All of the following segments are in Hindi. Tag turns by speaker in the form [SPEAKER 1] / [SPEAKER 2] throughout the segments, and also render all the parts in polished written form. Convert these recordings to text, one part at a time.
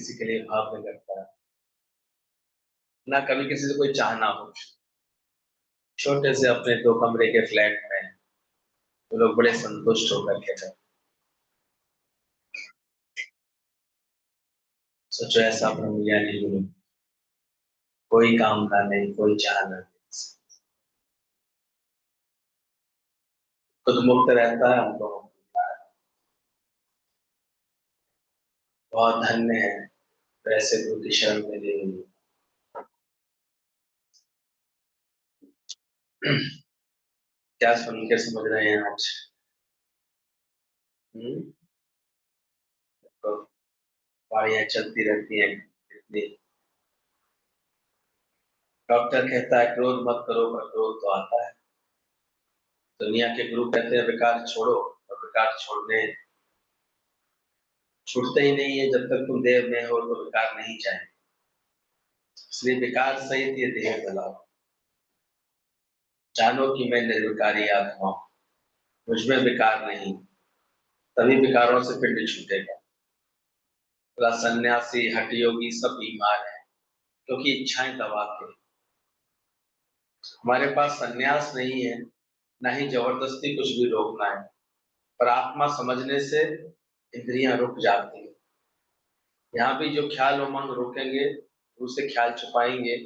[SPEAKER 1] किसी के लिए भाव नहीं करता है, ना कभी किसी से कोई चाहना हो। छोटे से अपने 2 कमरे के फ्लैट में वो लोग बड़े संतुष्ट होकर के थे। सोचो ऐसा प्रभु ज्ञानी गुरु, कोई कामना नहीं, कोई चाहना नहीं, खुद मुक्त रहता है, हमको मुक्त मिलता है। बहुत धन्य है वैसे गुरु की शरण में ले ली। क्या सुन के समझ रहे हैं आज? तो गाड़ियां चलती रहती हैं इतनी। डॉक्टर कहता है क्रोध मत करो, पर क्रोध तो आता है। दुनिया के गुरु कहते हैं विकार छोड़ो, और विकार छोड़ने छूटते ही नहीं है। जब तक तुम देह में हो तो विकार नहीं जाए, इसलिए विकार सहित ये देह जलाओ। जानो कि मैं निर्विकारी आत्मा हूं, मुझमें विकार नहीं, तभी विकारों से पिंड छूटेगा। पूरा सन्यासी हठ योगी सब बीमार है, क्योंकि इच्छाएं दबाते। हमारे पास सन्यास नहीं है, ना ही जबरदस्ती कुछ भी रोकना है, पर आत्मा समझने से इंद्रियां रुक जाती है। यहाँ भी जो ख्याल उमंग रोकेंगे, उसे ख्याल छुपाएंगे,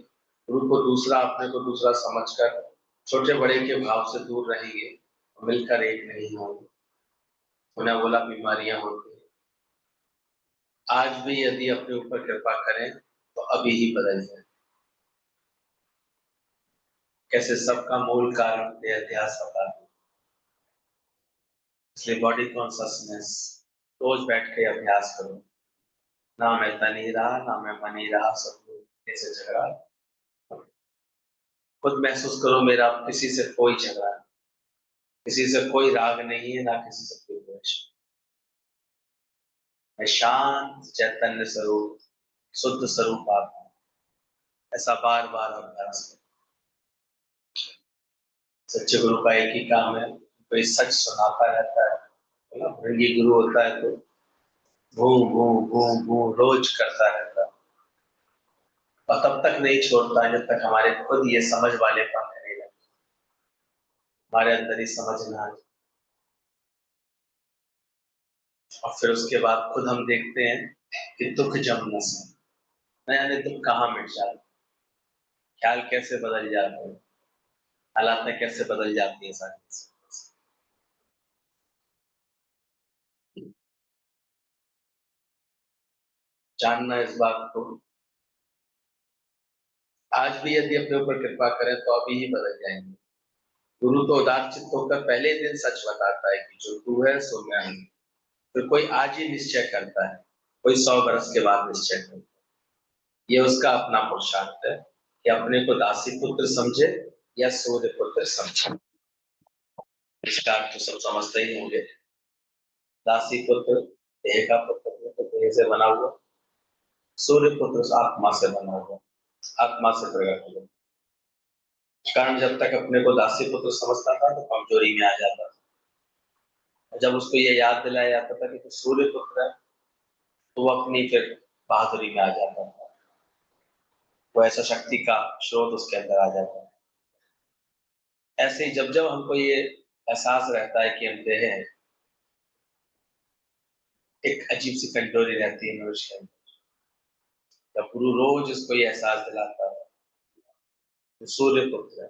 [SPEAKER 1] गुरु को दूसरा अपने को दूसरा समझकर छोटे बड़े के भाव से दूर रहेंगे, मिलकर एक नहीं होंगे। उन्हें बोला बीमारियां होती है। आज भी यदि अपने ऊपर कृपा करें तो अभी ही बदल जाए। कैसे सबका मूल कारण देहाध्यास बता दूं। इसलिए बॉडी कॉन्शसनेस रोज बैठ के अभ्यास करो। ना मैं तनी रहा, ना मैं मनी रहा, सब लोग कैसे झगड़ा। खुद महसूस करो मेरा किसी से कोई झगड़ा नहीं, किसी से कोई राग नहीं है, ना किसी से कोई द्वेष। मैं शांत चैतन्य स्वरूप, शुद्ध स्वरूप आत्मा। ऐसा बार बार अभ्यास करो। सच्चे गुरु का एक ही काम है, कोई सच सुनाता रहता है ना। भृंगी गुरु होता है तो भू भू भू भू रोज करता रहता है, और तब तक नहीं छोड़ता जब तक हमारे खुद ये समझ वाले पंख नहीं लगे, हमारे अंदर ही समझ ना आए। और फिर उसके बाद खुद हम देखते हैं कि दुख जम न सके, न जाने दुख कहाँ मिट जाता, ख्याल कैसे बदल जाते हैं, हालातें कैसे बदल जाती है सारी। जानना इस बात को। आज भी यदि अपने ऊपर कृपा करें तो अभी ही बदल जाएंगे। गुरु तो उदार चित्त होकर पहले ही दिन सच बताता है कि जो तू है सो मैं हूं। फिर कोई आज ही निश्चय करता है, कोई 100 बरस के बाद निश्चय करता है। ये उसका अपना पुरुषार्थ है कि अपने को दासी पुत्र समझे या सूर्य पुत्र समझे। इसका अर्थ तो सब समझते ही होंगे। दासी पुत्र देह का पुत्र, तो देह से बना हुआ। सूर्य पुत्र आत्मा से बना हुआ, आत्मा से प्रकट हुआ। कारण जब तक अपने को दासी पुत्र समझता था तो कमजोरी में आ जाता था। जब उसको ये याद दिलाया जाता था कि तो सूर्य पुत्र है, तो वो अपनी फिर बहादुरी में आ जाता था। वो ऐसा शक्ति का स्रोत उसके अंदर आ जाता है। ऐसे ही जब जब हमको ये एहसास रहता है कि हम देह हैं, एक अजीब सी कमजोरी रहती है मनुष्य के अंदर। जब गुरु रोज इसको ये एहसास दिलाता है तो सूर्य पुत्र है,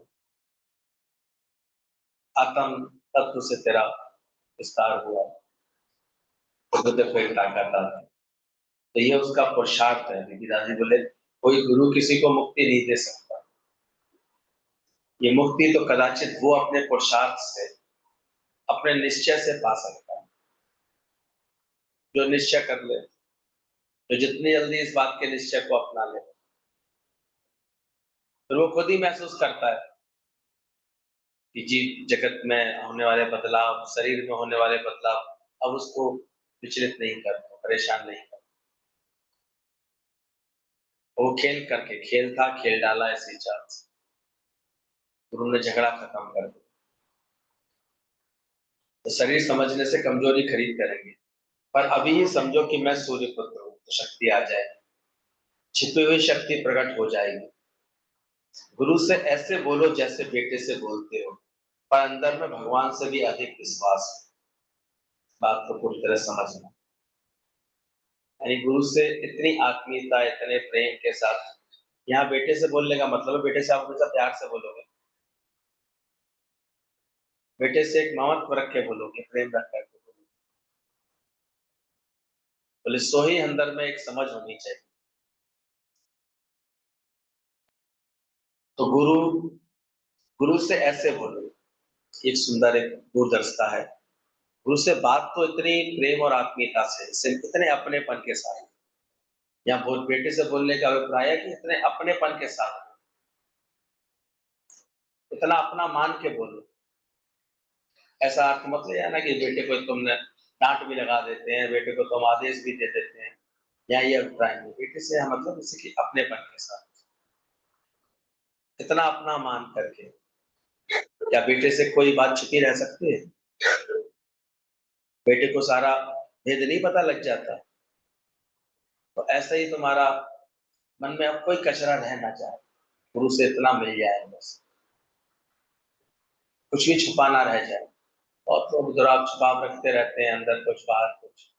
[SPEAKER 1] आत्म तत्व से तेरा विस्तार हुआ, खुद को एक ताकत आता है। तो ये उसका पुरुषार्थ है। विद्यार्थी बोले कोई गुरु किसी को मुक्ति नहीं दे सकता। ये मुक्ति तो कदाचित वो अपने पुरुषार्थ से, अपने निश्चय से पा सकता है, जो निश्चय कर ले, जो जितनी जल्दी इस बात के निश्चय को अपना ले। फिर वो खुद ही महसूस करता है कि जी जगत में होने वाले बदलाव, शरीर में होने वाले बदलाव अब उसको विचलित नहीं करते, परेशान नहीं करते। वो खेल करके, खेल था खेल डाला इसी चाल से। गुरु ने झगड़ा खत्म कर दिया। तो शरीर समझने से कमजोरी खरीद करेंगे, पर अभी ही समझो कि मैं सूर्य पुत्र हूं, तो शक्ति आ जाए। छिपी हुई शक्ति प्रकट हो जाएगी। गुरु से ऐसे बोलो जैसे बेटे से बोलते हो, पर अंदर में भगवान से भी अधिक विश्वास। बात को पूरी तरह समझना, यानी गुरु से इतनी आत्मीयता, इतने प्रेम के साथ। यहाँ बेटे से बोलने का मतलब है बेटे से आप हमेशा प्यार से बोलोगे, बेटे से एक ममत्व रख के बोलोगे, प्रेम रख कर के बोलोगे। बोले सो ही अंदर में एक समझ होनी चाहिए। तो गुरु गुरु से ऐसे बोलो, एक सुंदर एक दूरदर्शिता है। गुरु से बात तो इतनी प्रेम और आत्मीयता से, सिर्फ इतने अपनेपन के साथ। या बोल बेटे से बोलने का अभिप्राय है कि इतने अपनेपन के साथ, इतना अपना मान के बोलो। ऐसा अर्थ मत ले आना कि बेटे को तुमने डांट भी लगा देते हैं, बेटे को तुम आदेश भी दे देते हैं, या ये अभिप्राय नहीं। बेटे से मतलब जैसे कि अपनेपन के साथ, इतना अपना मान करके। क्या बेटे से कोई बात छुपी रह सकती है? बेटे को सारा भेद नहीं पता लग जाता? तो ऐसा ही तुम्हारा मन में अब कोई कचरा रह ना जाए, गुरु से इतना मिल जाए बस, कुछ भी छुपा ना रह जाए। और तो उधर आप छुपाव रखते रहते हैं, अंदर कुछ बाहर कुछ,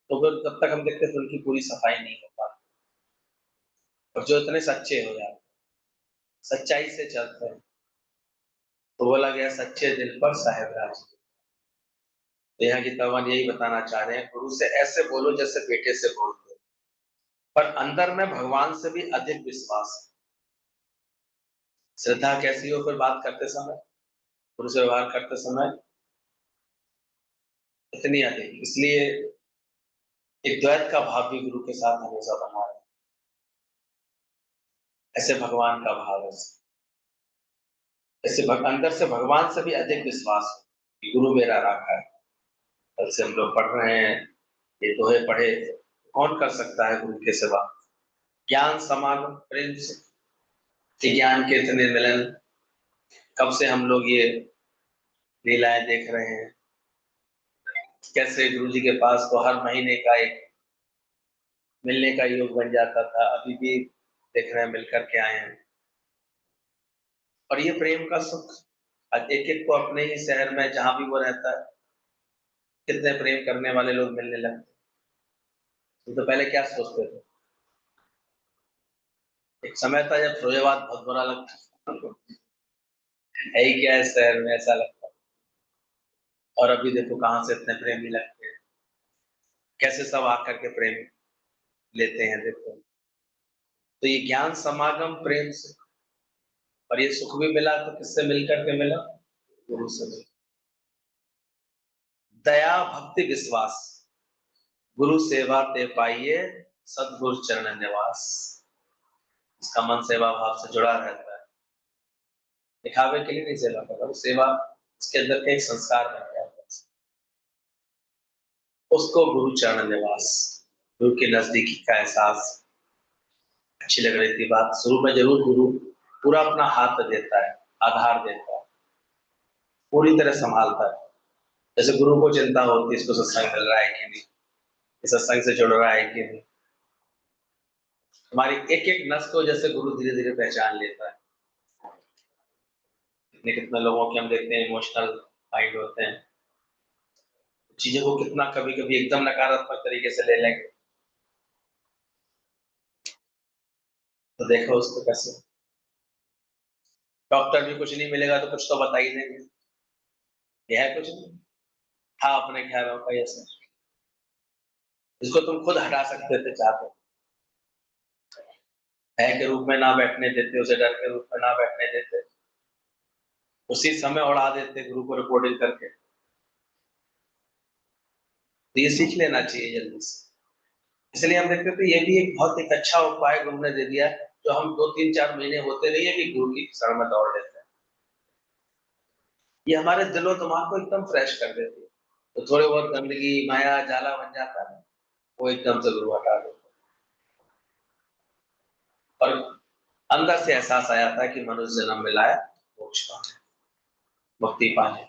[SPEAKER 1] तो फिर तब तक हम देखते हैं उनकी पूरी सफाई नहीं हो पाती। और जो इतने सच्चे हो जाते, सच्चाई से चलते हैं, तो बोला गया सच्चे दिल पर साहेब राज। तो यहाँ की तवान यही बताना चाह रहे हैं, गुरु से ऐसे बोलो जैसे बेटे से बोलते हो, पर अंदर में भगवान से भी अधिक विश्वास। श्रद्धा कैसी हो फिर बात करते समय, गुरु से व्यवहार करते समय इतनी अधिक, इसलिए एक द्वैत का भाव भी गुरु के साथ हमेशा बना रहे। ऐसे भगवान का भाव है, ऐसे अंदर से भगवान से भी अधिक विश्वास हो कि गुरु मेरा राखा है। कल से हम लोग पढ़ रहे हैं, ये दोहे पढ़े, कौन कर सकता है गुरु के सिवा? ज्ञान समागम प्रेम से, ज्ञान के इतने मिलन, कब से हम लोग ये लीलाएं देख रहे हैं। कैसे गुरु जी के पास तो हर महीने का एक मिलने का योग बन जाता था, अभी भी देख रहे हैं, मिलकर के आए हैं। और ये प्रेम का सुख एक एक को अपने ही शहर में जहां भी वो रहता है, कितने प्रेम करने वाले लोग मिलने लगते। तो पहले क्या सोचते थे? एक समय था जब फिरोजाबाद बहुत बुरा लगता है ही क्या है शहर में, ऐसा लगता है। और अभी देखो कहां से इतने प्रेमी लगते हैं, कैसे सब आकर के प्रेम लेते हैं, देखो। तो ये ज्ञान समागम प्रेम से, और ये सुख भी मिला तो किससे मिलकर के मिला? गुरु से मिला। दया भक्ति विश्वास, गुरु सेवा ते पाइए, सदगुरु चरण निवास। इसका मन सेवा भाव से जुड़ा रहता है, दिखावे के लिए नहीं सेवा करता, वो सेवा इसके अंदर का एक संस्कार बन जाता है। उसको गुरु चरण निवास, गुरु के नजदीकी का एहसास। अच्छी लग रही थी बात, शुरू में जरूर गुरु पूरा अपना हाथ देता है, आधार देता है, पूरी तरह संभालता है। जैसे गुरु को चिंता होती है इसको सत्संग मिल रहा है कि नहीं, इस सत्संग से जुड़ रहा है कि नहीं। हमारी एक एक नस को जैसे गुरु धीरे धीरे पहचान लेता है। कितने कितने लोगों के हम देखते हैं इमोशनल माइंड होते हैं, चीजों को कितना कभी कभी एकदम नकारात्मक तरीके से ले लेंगे। तो देखो उसको कैसे, डॉक्टर भी कुछ नहीं मिलेगा तो कुछ तो बता ही देंगे, यह है कुछ नहीं, हाँ अपने ख्यालों का ये सब, इसको तुम खुद हटा सकते थे चाहते, भय के रूप में ना बैठने देते उसे, डर के रूप में ना बैठने देते, उसी समय उड़ा देते गुरु को रिपोर्टिंग करके। तो ये सीख लेना चाहिए जल्दी से। इसलिए हम देखते थे ये भी एक बहुत एक अच्छा उपाय गुरु ने दे दिया, जो हम 2 3 4 महीने होते नहीं है कि गुरु की शरण में दौड़ लेते हैं। ये हमारे दिलो दिमाग को एकदम फ्रेश कर देती है। तो थोड़े बहुत गंदगी माया जाला बन जाता है, वो एकदम से गुरु हटा देते और अंदर से एहसास आ जाता है कि मनुष्य जन्म मिला है मोक्ष पाने, मुक्ति पाने।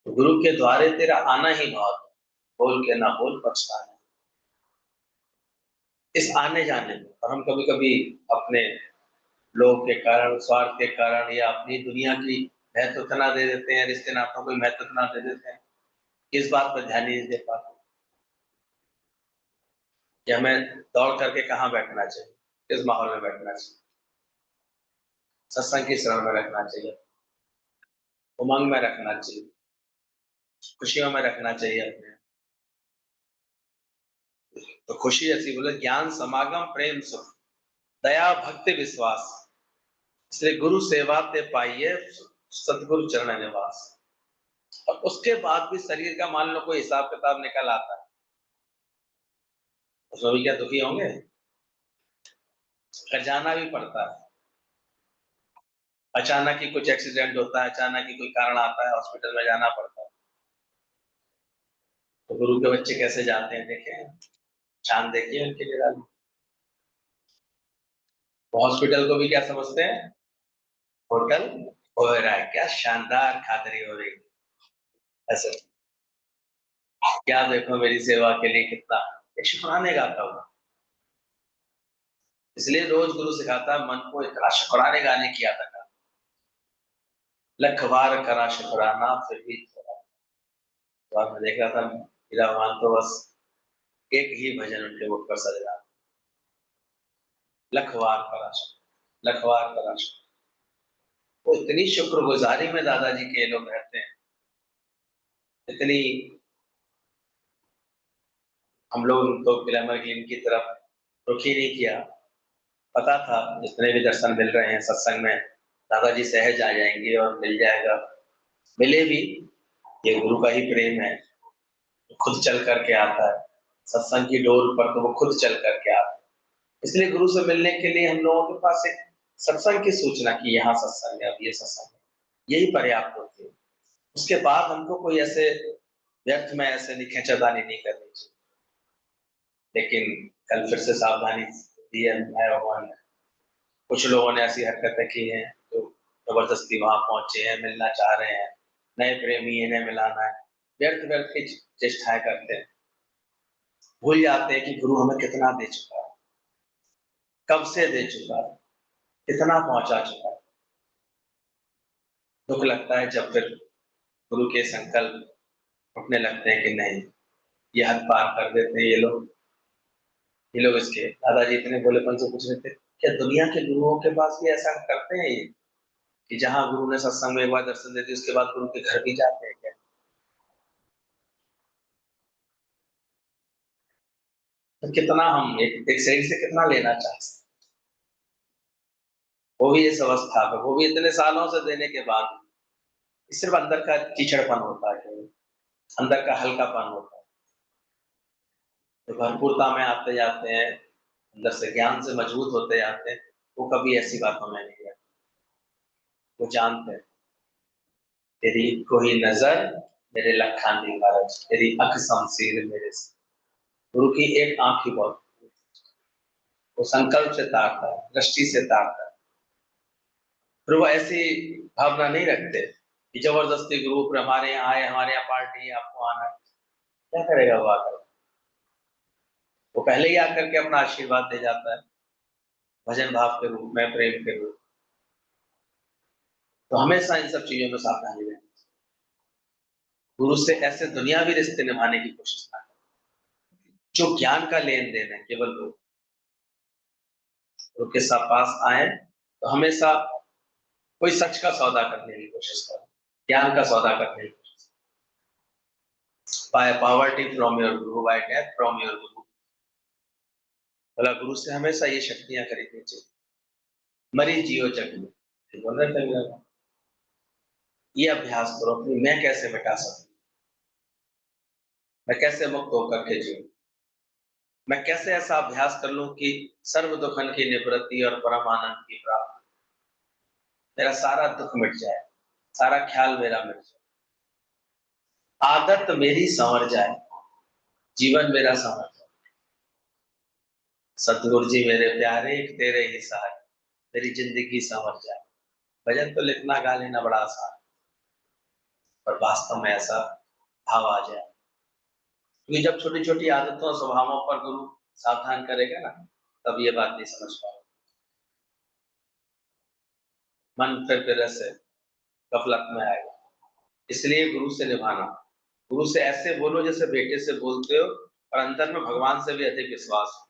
[SPEAKER 1] तो गुरु के द्वारे तेरा आना ही बहुत, बोल के ना बोल पछताना। इस आने जाने में। और हम कभी कभी अपने लोभ के कारण, स्वार्थ के कारण या अपनी दुनिया की महत्व इतना दे देते हैं, रिश्ते नातों को महत्व इतना दे देते हैं, इस बात पर ध्यान ही नहीं दे पाते कि हमें दौड़ करके कहाँ बैठना चाहिए, किस माहौल में बैठना चाहिए, सत्संग की शरण में रखना चाहिए, उमंग में रखना चाहिए, खुशियों में रखना चाहिए अपने। तो खुशी ऐसी बोले, ज्ञान समागम प्रेम सुख दया भक्ति विश्वास, इसलिए गुरु सेवा ते पाइए सतगुरु चरण निवास। और उसके बाद भी शरीर का मान लो कोई हिसाब किताब निकल आता है, उसमें भी क्या दुखी होंगे? कर जाना भी पड़ता है, अचानक ही कुछ एक्सीडेंट होता है, अचानक ही कोई कारण आता है, हॉस्पिटल में जाना पड़ता है। तो गुरु के बच्चे कैसे जाते हैं देखे, चांद देखिए उनके लिए डाली। तो हॉस्पिटल को भी क्या समझते हैं? होटल हो रहा है, क्या शानदार खातरी हो रही है ऐसे, क्या देखो मेरी सेवा के लिए कितना एक शुक्राने गाता हुआ। इसलिए रोज गुरु सिखाता है मन को इतना शुक्राने गाने की आदत है, लख बार करा शुक्राना फिर भी थोड़ा। तो आप मैं देख रहा था हीरा भगवान तो बस एक ही भजन उनके मुख पर सज रहा, लखवार करा शुक्र, लखवार करा शुक्र। वो इतनी शुक्रगुजारी में दादाजी के लोग रहते हैं, इतनी। हम लोग तो ग्लैमर गेम की तरफ रुख ही नहीं किया, पता था जितने भी दर्शन मिल रहे हैं सत्संग में दादाजी सहज आ जाएंगे और मिल जाएगा, मिले भी। ये गुरु का ही प्रेम है, खुद चल करके आता है सत्संग की डोर पर, तो वो खुद चल करके आता है। इसलिए गुरु से मिलने के लिए हम लोगों के पास एक सत्संग की सूचना की यहाँ सत्संग है, अब ये सत्संग है, यही पर्याप्त होती है। उसके बाद हमको कोई ऐसे व्यर्थ में ऐसे नहीं खींचातानी नहीं करनी चाहिए। लेकिन कल फिर से सावधानी दी है भगवान ने। कुछ लोगों ने ऐसी हरकतें की हैं जो जबरदस्ती वहां पहुंचे हैं, मिलना चाह रहे हैं, नए प्रेमी इन्हें मिलाना है, व्यर्थ व्यर्थ की चेष्टाएं करते हैं, भूल जाते हैं कि गुरु हमें कितना दे चुका है, कब से दे चुका है, कितना पहुंचा चुका है। दुख लगता है जब फिर गुरु के संकल्प उठने लगते हैं कि नहीं, ये हद पार कर देते हैं ये लोग। ये लोग इसके दादाजी इतने भोलेपन से पूछ रहे थे, क्या दुनिया के गुरुओं के पास भी ऐसा करते हैं ये, कि जहां गुरु ने सत्संग में एक बार दर्शन देते उसके बाद गुरु के घर भी जाते हैं क्या? तो कितना हम एक शरीर से कितना लेना चाहते हैं, वो भी इस अवस्था में, वो भी इतने सालों से देने के बाद सिर्फ अंदर का कीचड़पन होता है केवल, अंदर का हल्कापन होता है। तो भरपूरता में आते जाते हैं, अंदर से ज्ञान से मजबूत होते जाते हैं, वो कभी ऐसी बातों में नहीं है। वो जानते हैं तेरी कोई नजर मेरे लखा दी कारज, तेरी अख शमशीर मेरे से। गुरु की एक आंख ही बहुत, वो संकल्प से ताकता है, दृष्टि से ताकता है। फिर वो ऐसी भावना नहीं रखते कि जबरदस्ती गुरु फिर हमारे यहाँ आए, हमारे यहाँ पार्टी है, आपको आना है। क्या करेगा वो आकर? वो पहले ही आकर के अपना आशीर्वाद दे जाता है, भजन भाव के रूप में, प्रेम के रूप। तो हमेशा इन सब चीजों में सावधानी रहे, गुरु से ऐसे दुनियावी रिश्ते निभाने की कोशिश ना करें। जो ज्ञान का लेन देन है केवल वो, गुरु के साथ पास आए तो हमेशा कोई सच का सौदा करने की कोशिश करो, ज्ञान का सौदा करने की कोशिश। Bye poverty from your Guru, bye death from your गुरु। बोला गुरु से हमेशा ये शक्तियां खरीदनी चाहिए। मरी जियो जग में, बोल रहे थे मेरा, ये अभ्यास करो अपनी मैं कैसे मिटा सकूं, मैं कैसे मुक्त होकर के जीऊं, मैं कैसे ऐसा अभ्यास कर लूं कि सर्व दुखन की निवृत्ति और परम आनंद की प्राप्ति, मेरा सारा दुख मिट जाए, सारा ख्याल मेरा मिट जाए, आदत मेरी संवर जाए, जीवन मेरा संवर जाए। सतगुरु जी मेरे प्यारे एक तेरे ही सहारे, मेरी जिंदगी संवर जाए। भजन तो लिखना गा लेना बड़ा आसान, पर वास्तव में ऐसा भाव आ जाए, क्योंकि जब छोटी छोटी आदतों स्वभावों पर गुरु सावधान करेगा ना, तब ये बात नहीं समझ पाओगे। मन फिर से गफलत में आएगा। इसलिए गुरु से निभाना, गुरु से ऐसे बोलो जैसे बेटे से बोलते हो, और अंदर में भगवान से भी अधिक विश्वास हो।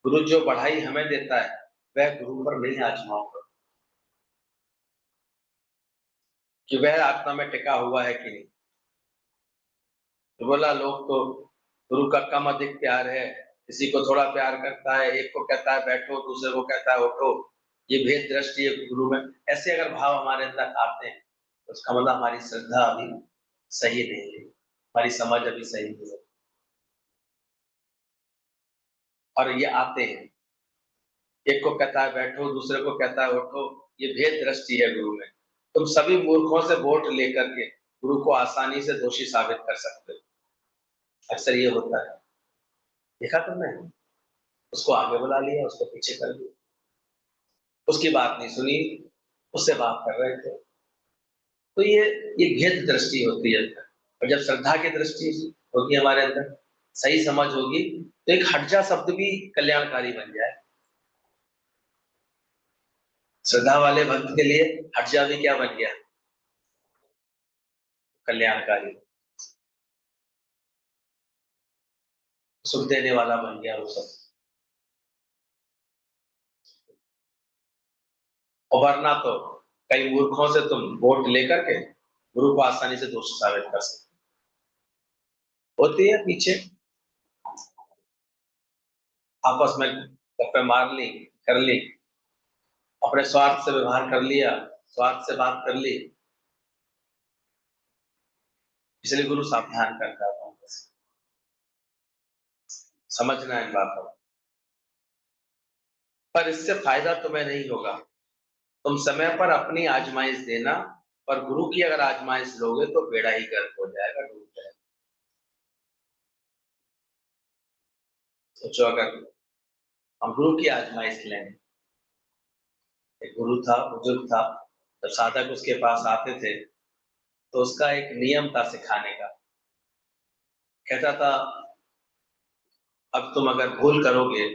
[SPEAKER 1] गुरु जो बढ़ाई हमें देता है, वह गुरु पर नहीं आजमाओ कि वह आत्मा में टिका हुआ है कि नहीं। तो बोला लोग तो गुरु का कम अधिक प्यार है, किसी को थोड़ा प्यार करता है, एक को कहता है बैठो, दूसरे को कहता है उठो, ये भेद दृष्टि है गुरु में। ऐसे अगर भाव हमारे अंदर आते हैं, तो उसका मतलब हमारी श्रद्धा अभी सही नहीं है, हमारी समझ अभी सही नहीं है। और ये आते हैं, एक को कहता है बैठो, दूसरे को कहता है उठो, ये भेद दृष्टि है गुरु में। तुम सभी मूर्खों से वोट लेकर के गुरु को आसानी से दोषी साबित कर सकते हो। अक्सर ये होता है, देखा तुमने, उसको आगे बुला लिया, उसको पीछे कर दिया, उसकी बात नहीं सुनी, उससे बात कर रहे थे। तो ये भेद दृष्टि होती है। और जब श्रद्धा की दृष्टि होगी हमारे अंदर, सही समझ होगी, तो एक हट जा शब्द भी कल्याणकारी बन जाए। श्रद्धा वाले भक्त के लिए हट जा भी क्या बन गया, कल्याणकारी, सुख देने वाला बन गया वो सब। और वरना तो कई मूर्खों से तुम वोट लेकर के गुरु को आसानी से दोष साबित कर सकते होती है। पीछे आपस में गप्पे मार ली, कर ली, अपने स्वार्थ से व्यवहार कर लिया, स्वार्थ से बात कर ली, इसलिए गुरु सावधान करता है। समझना इन बातों, पर इससे फायदा तुम्हें नहीं होगा। तुम समय पर अपनी आजमाइश देना, पर गुरु की अगर आजमाइश लोगे तो बेड़ा ही गर्क हो जाएगा, डूब जाएगा। सोचो अगर हम गुरु की आजमाइश लें, एक गुरु था, बुजुर्ग था, जब साधक उसके पास आते थे तो उसका एक नियम था सिखाने का। कहता था अब तुम अगर भूल करोगे,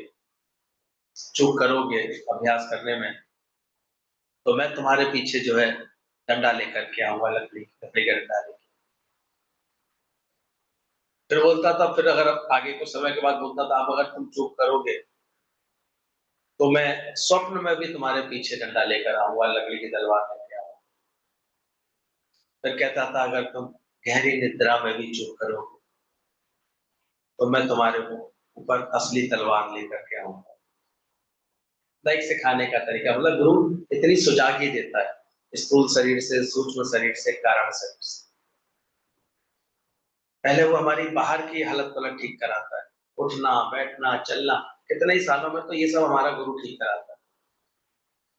[SPEAKER 1] चूक करोगे अभ्यास करने में, तो मैं तुम्हारे पीछे जो है डंडा लेकर के आऊंगा, लकड़ी लकड़ी का डंडा लेके। फिर बोलता था, फिर अगर आगे कुछ समय के बाद बोलता था अब अगर तुम चूक करोगे तो मैं स्वप्न में भी तुम्हारे पीछे डंडा लेकर आऊंगा, लकड़ी की तलवार लेके आऊंगा। फिर कहता था अगर तुम गहरी निद्रा में भी चूक करोगे तो मैं तुम्हारे ऊपर असली तलवार लेकर के आऊंगा। लाइक सिखाने का तरीका, मतलब गुरु इतनी सुजागी देता है, स्थूल शरीर से, सूक्ष्म शरीर से, कारण शरीर से। पहले वो हमारी बाहर की हालत पलट ठीक कराता है, उठना बैठना चलना। कितने ही सालों में तो ये सब हमारा गुरु ठीक कराता है।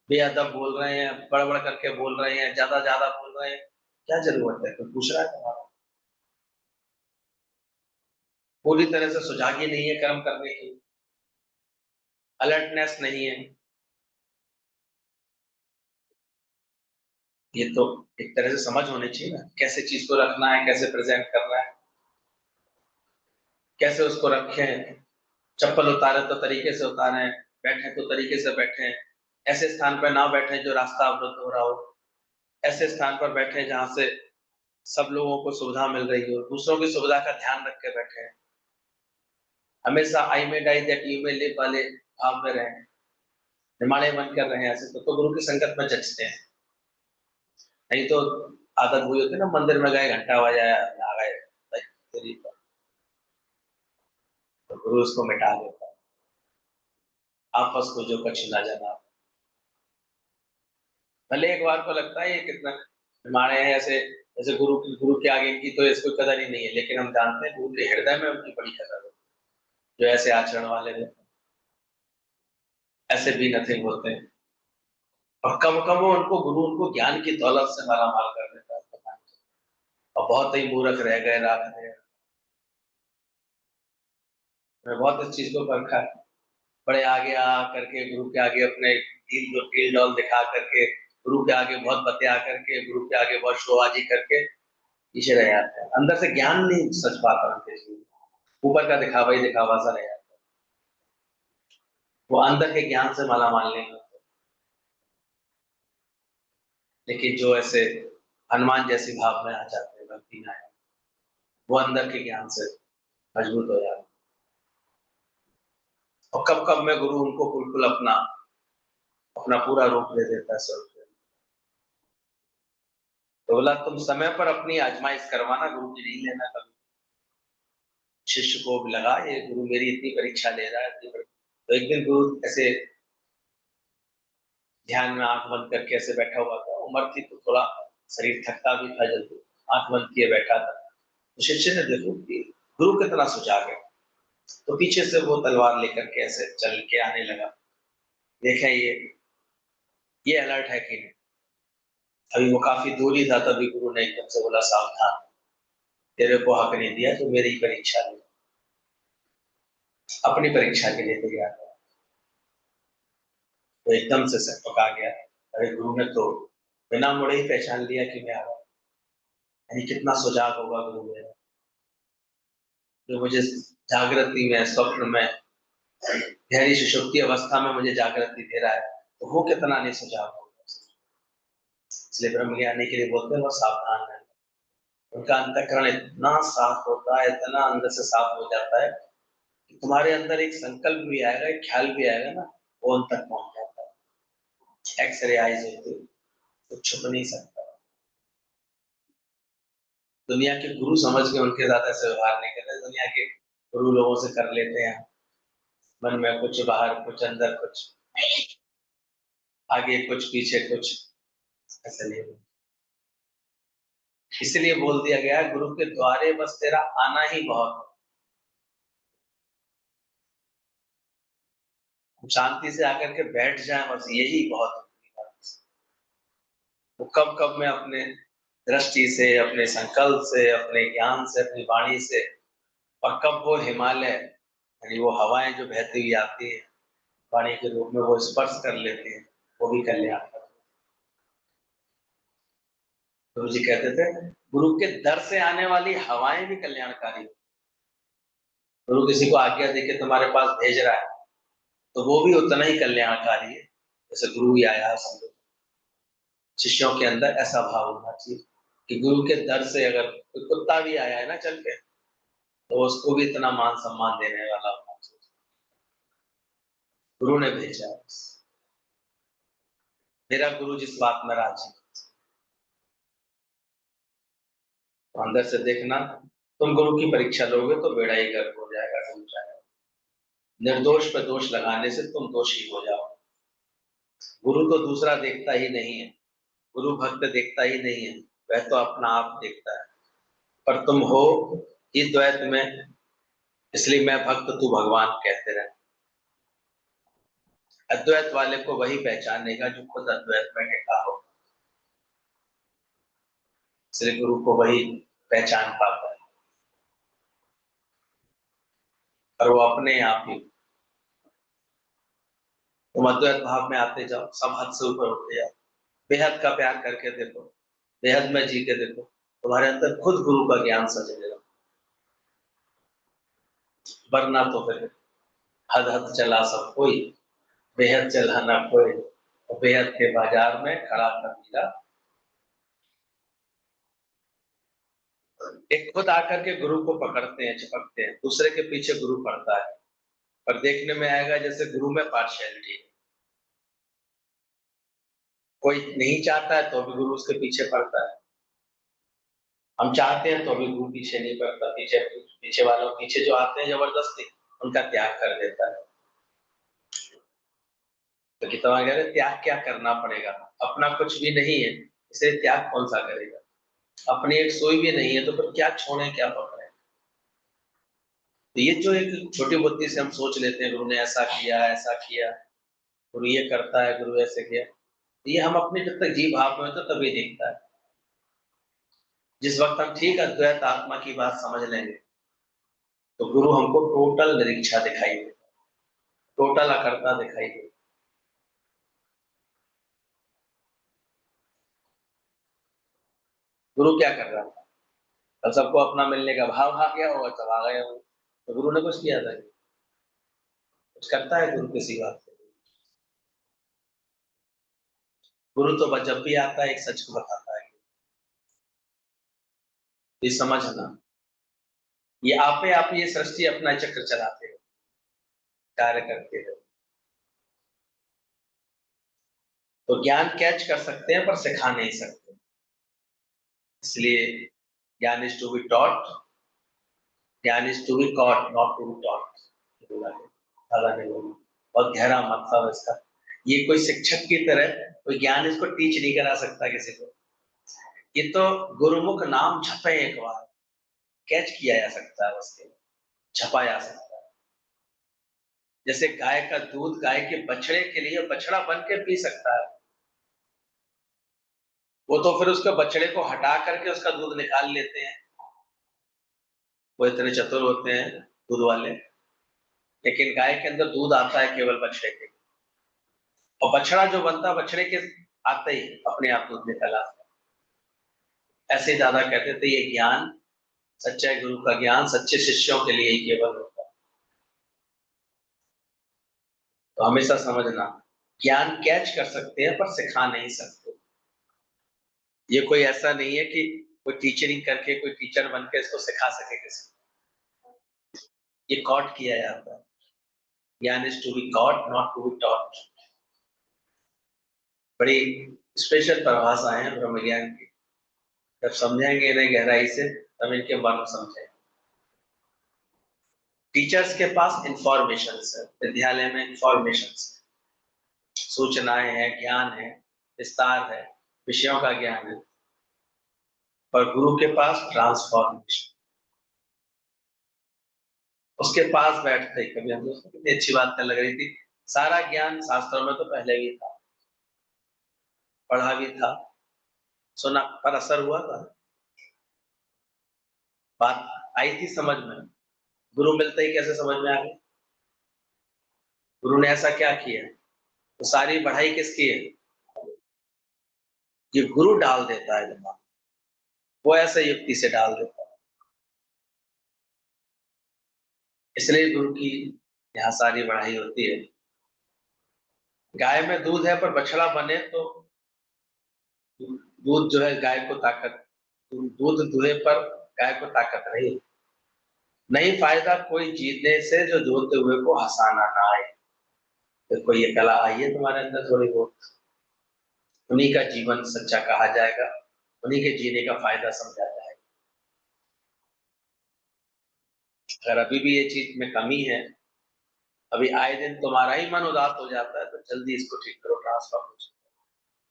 [SPEAKER 1] बेअदब बोल रहे हैं, बड़बड़ करके बोल रहे हैं, ज्यादा ज्यादा बोल रहे हैं, क्या जरूरत है, कोई पूछ रहा है तुम्हारा? पूरी तरह से सुजागी नहीं है कर्म करने की, अलर्टनेस नहीं है। ये तो एक तरह से समझ होनी चाहिए ना, कैसे चीज को रखना है, कैसे प्रेजेंट करना है, कैसे उसको रखें। चप्पल उतारे तो तरीके से उतारे, बैठे तो तरीके से बैठे, ऐसे स्थान पर ना बैठे जो रास्ता अवरुद्ध हो रहा हो, ऐसे स्थान पर बैठे जहां से सब लोगों को सुविधा मिल रही हो, दूसरों की सुविधा का ध्यान रख के बैठे। हमेशा आई में डाई दैट यू में लिव वाले भाव में रहे, निमाणे मन कर रहे हैं, ऐसे तो गुरु की संगत में जचते हैं। नहीं तो आदत हुई होती है ना, मंदिर में गए, घंटा बजाया, आ गए, तो गुरु उसको मिटा देता है। आपस को जो कछु ना जाना, भले एक बार को लगता है ये कितना हमारे हैं ऐसे, जैसे गुरु के आगे इनकी तो इसको कदर ही नहीं है, लेकिन हम जानते हैं गुरु के हृदय में उनकी बड़ी कदर है, जो ऐसे आचरण वाले हैं, ऐसे भी नथिंग होते हैं। और कम कम वो उनको गुरु उनको ज्ञान की दौलत से मालामाल कर देता है, पता नहीं। और बहुत ही मूर्ख रह गए, रात रहे। मैं बहुत इस चीज को परखा है, बड़े आगे आ करके गुरु के आगे अपने ढील डॉल दिखा करके, गुरु के आगे बहुत बतिया करके, गुरु के आगे बहुत शोबाजी करके पीछे रह जाते हैं। अंदर से ज्ञान नहीं सच पाता उनके जीवन, ऊपर का दिखावा ही दिखावा सा रह जाता है। वो अंदर के ज्ञान से मालामाल नहीं होते, लेकिन जो ऐसे हनुमान जैसी भाव में आ जाते हैं, भक्ति में आ जाते हैं, वो अंदर के ज्ञान से मजबूत हो जाते हैं। और कब कब में गुरु उनको बिल्कुल अपना अपना पूरा रूप दे देता है स्वरूप। तो बोला तुम समय पर अपनी आजमाइश करवाना, गुरु की नहीं लेना कभी। शिष्य को भी लगा ये गुरु मेरी इतनी परीक्षा ले रहा है, तो एक दिन गुरु ऐसे ध्यान में आंख बंद करके ऐसे बैठा हुआ था, उम्र थी तो थोड़ा शरीर थकता भी था, जल्दी आंख बंद किए बैठा था। तो शिष्य ने देखो कि गुरु कितना सुजाग है, तो पीछे से वो तलवार लेकर के ऐसे चल के आने लगा। देखा ये अलर्ट है कि नहीं। अभी वो काफी दूर ही था, तभी गुरु ने एकदम से बोला सावधान, तेरे को हक नहीं दिया तो मेरी परीक्षा ले, अपनी परीक्षा के लिए तैयार है। तो एकदम से सकपका गया। अरे गुरु ने तो बिना मुड़े ही पहचान लिया कि मैं आ रहा हूं। यानी कितना सुजाग होगा गुरु मेरा, जो मुझे जागृति में, स्वप्न में, गहरी सुषुप्ति अवस्था में मुझे जागृति दे रहा है, तो वो कितना नहीं सुजाग होगा। इसलिए ब्रह्म ज्ञानी के लिए बोलते हैं वो सावधान है। उनका अंतःकरण इतना साफ होता है, इतना अंदर से साफ हो जाता है कि तुम्हारे अंदर एक संकल्प भी आएगा, एक ख्याल भी आएगा ना, वो अंत तक पहुंच जाता है। एक्सरे आइज होती है, तो छुप नहीं सकता। दुनिया के गुरु समझ के उनके साथ ऐसे व्यवहार नहीं करते। दुनिया के गुरु लोगों से कर लेते हैं, मन में कुछ, बाहर कुछ, अंदर कुछ, आगे कुछ, पीछे कुछ, ऐसा नहीं। इसलिए बोल दिया गया है गुरु के द्वारे बस तेरा आना ही बहुत है। शांति से आकर के बैठ जाए बस यही बहुत है। वो कब कब में अपने दृष्टि से, अपने संकल्प से, अपने ज्ञान से, अपनी वाणी से, और कब वो हिमालय यानी वो हवाएं जो बहती हुई आती है वाणी के रूप में, वो स्पर्श कर लेती है, वो भी कल्याण। गुरु जी कहते थे गुरु के दर से आने वाली हवाएं भी कल्याणकारी। गुरु किसी को आज्ञा देके तुम्हारे पास भेज रहा है तो वो भी उतना ही कल्याणकारी है जैसे गुरु ही आया है। समझो शिष्यों के अंदर ऐसा भाव होना चाहिए कि गुरु के दर से अगर कोई कुत्ता भी आया है ना चल के, तो उसको भी इतना मान सम्मान देने वाला होना चाहिए। गुरु ने भेजा है, मेरा गुरु जिस बात में राजी है। तो अंदर से देखना, तुम गुरु की परीक्षा लोगे तो बेड़ा ही गर्क हो जाएगा, समझाएगा। निर्दोष पे दोष लगाने से तुम दोषी हो जाओ। गुरु तो दूसरा देखता ही नहीं है, गुरु भक्त देखता ही नहीं है, वह तो अपना आप देखता है। पर तुम हो इस द्वैत में, इसलिए मैं भक्त तू भगवान कहते रहे। अद्वैत वाले को वही पहचानेगा जो खुद अद्वैत में टिका हो, इसलिए गुरु को वही पहचान पाता है। और वो अपने आप ही, तुम अद्वैत भाव में आते जाओ, सब हद से ऊपर होते जाओ, बेहद का प्यार करके देखो, बेहद में जी के देखो, तुम्हारे अंदर खुद गुरु का ज्ञान सजेगा। वरना तो फिर हद हद चला सब कोई, बेहद चलाना कोई, बेहद के बाजार में खड़ा कर दिया। एक खुद आकर के गुरु को पकड़ते हैं, चिपकते हैं, दूसरे के पीछे गुरु पड़ता है, पर देखने में आएगा जैसे गुरु में पार्शियलिटी है। कोई नहीं चाहता है तो भी गुरु उसके पीछे पड़ता है, हम चाहते हैं तो भी गुरु पीछे नहीं पड़ता। पीछे पीछे वालों पीछे जो आते हैं जबरदस्ती, उनका त्याग कर देता है। तो कितना कह रहे त्याग क्या करना पड़ेगा, अपना कुछ भी नहीं है, इसे त्याग कौन सा करेगा। अपनी एक सोई भी नहीं है तो फिर क्या छोड़े, क्या पकड़े। तो ये जो एक छोटी बुद्धि से हम सोच लेते हैं गुरु ने ऐसा किया, ऐसा किया, गुरु ये करता है, गुरु ऐसे किया, तो ये हम अपने जब तक जी भाव में हो तो तभी दिखता है। जिस वक्त हम ठीक अद्वैत आत्मा की बात समझ लेंगे तो गुरु हमको टोटल निरीक्षा दिखाई दे, टोटल अकर्ता दिखाई दे। गुरु क्या कर रहा था, तो सबको अपना मिलने का भाव आ गया होगा, सब आ गए होंगे, तो गुरु ने कुछ किया था। कुछ करता है गुरु किसी बात पे? गुरु तो बस जब भी आता है एक सच को बताता है, ये समझना, ये आपे आप ये सृष्टि अपना चक्र चलाते हो, कार्य करते हो। तो ज्ञान कैच कर सकते हैं पर सिखा नहीं सकते, इसलिए gyan is to be taught, gyan is to be caught not to be taught. बोला है दादा ने, बोला बहुत गहरा मतलब है इसका। ये कोई शिक्षक की तरह कोई ज्ञान इसको टीच नहीं करा सकता किसी को, ये तो गुरुमुख नाम छपे एक बार कैच किया जा सकता है, उसके छपा जा सकता है। जैसे गाय का दूध गाय के बछड़े के लिए बछड़ा बन के पी सकता है, वो तो फिर उसके बछड़े को हटा करके उसका दूध निकाल लेते हैं, वो इतने चतुर होते हैं दूध वाले। लेकिन गाय के अंदर दूध आता है केवल बछड़े के, और बछड़ा जो बनता है बछड़े के आते ही अपने आप दूध निकल आता है। ऐसे ही दादा कहते थे ये ज्ञान, सच्चे गुरु का ज्ञान सच्चे शिष्यों के लिए ही केवल होता है। तो हमेशा समझना, ज्ञान कैच कर सकते हैं पर सिखा नहीं सकते। ये कोई ऐसा नहीं है कि कोई टीचरिंग करके कोई टीचर बन के इसको सिखा सके किसी को, ये कॉट किया जाता है। Gyan is to be caught not to be taught. बड़ी स्पेशल परिभाषा है ब्रह्म ज्ञान की, जब समझेंगे इन्हें गहराई से तब इनके मर्म समझेंगे। टीचर्स के पास इंफॉर्मेशन है, विद्यालय में इंफॉर्मेशन, सूचनाएं हैं, ज्ञान है, विस्तार है, विषयों का ज्ञान है, और गुरु के पास ट्रांसफॉर्मेशन। उसके पास बैठते कभी हम दोस्तों कितनी अच्छी बात कर लग रही थी, सारा ज्ञान शास्त्रों में तो पहले भी था, पढ़ा भी था, सुना, पर असर हुआ था, बात आई थी समझ में। गुरु मिलते ही कैसे समझ में आ गई? गुरु ने ऐसा क्या किया? तो सारी पढ़ाई किसकी है? ये गुरु डाल देता है दिमाग, वो ऐसे युक्ति से डाल देता है। इसलिए गुरु की यहाँ सारी पढ़ाई होती है। गाय में दूध है पर बछड़ा बने तो दूध जो है गाय को ताकत, दूध दुहे पर गाय को ताकत नहीं। नहीं फायदा कोई जीतने से जो जोते हुए को हंसाना ना आए। देखो ये कला आई है तुम्हारे अंदर थोड़ी बहुत, उन्हीं का जीवन सच्चा कहा जाएगा, उन्हीं के जीने का फायदा समझा जाएगा। अगर अभी भी ये चीज में कमी है, अभी आए दिन तुम्हारा ही मन उदास हो जाता है, तो जल्दी इसको ठीक करो, ट्रांसफर हो जाए,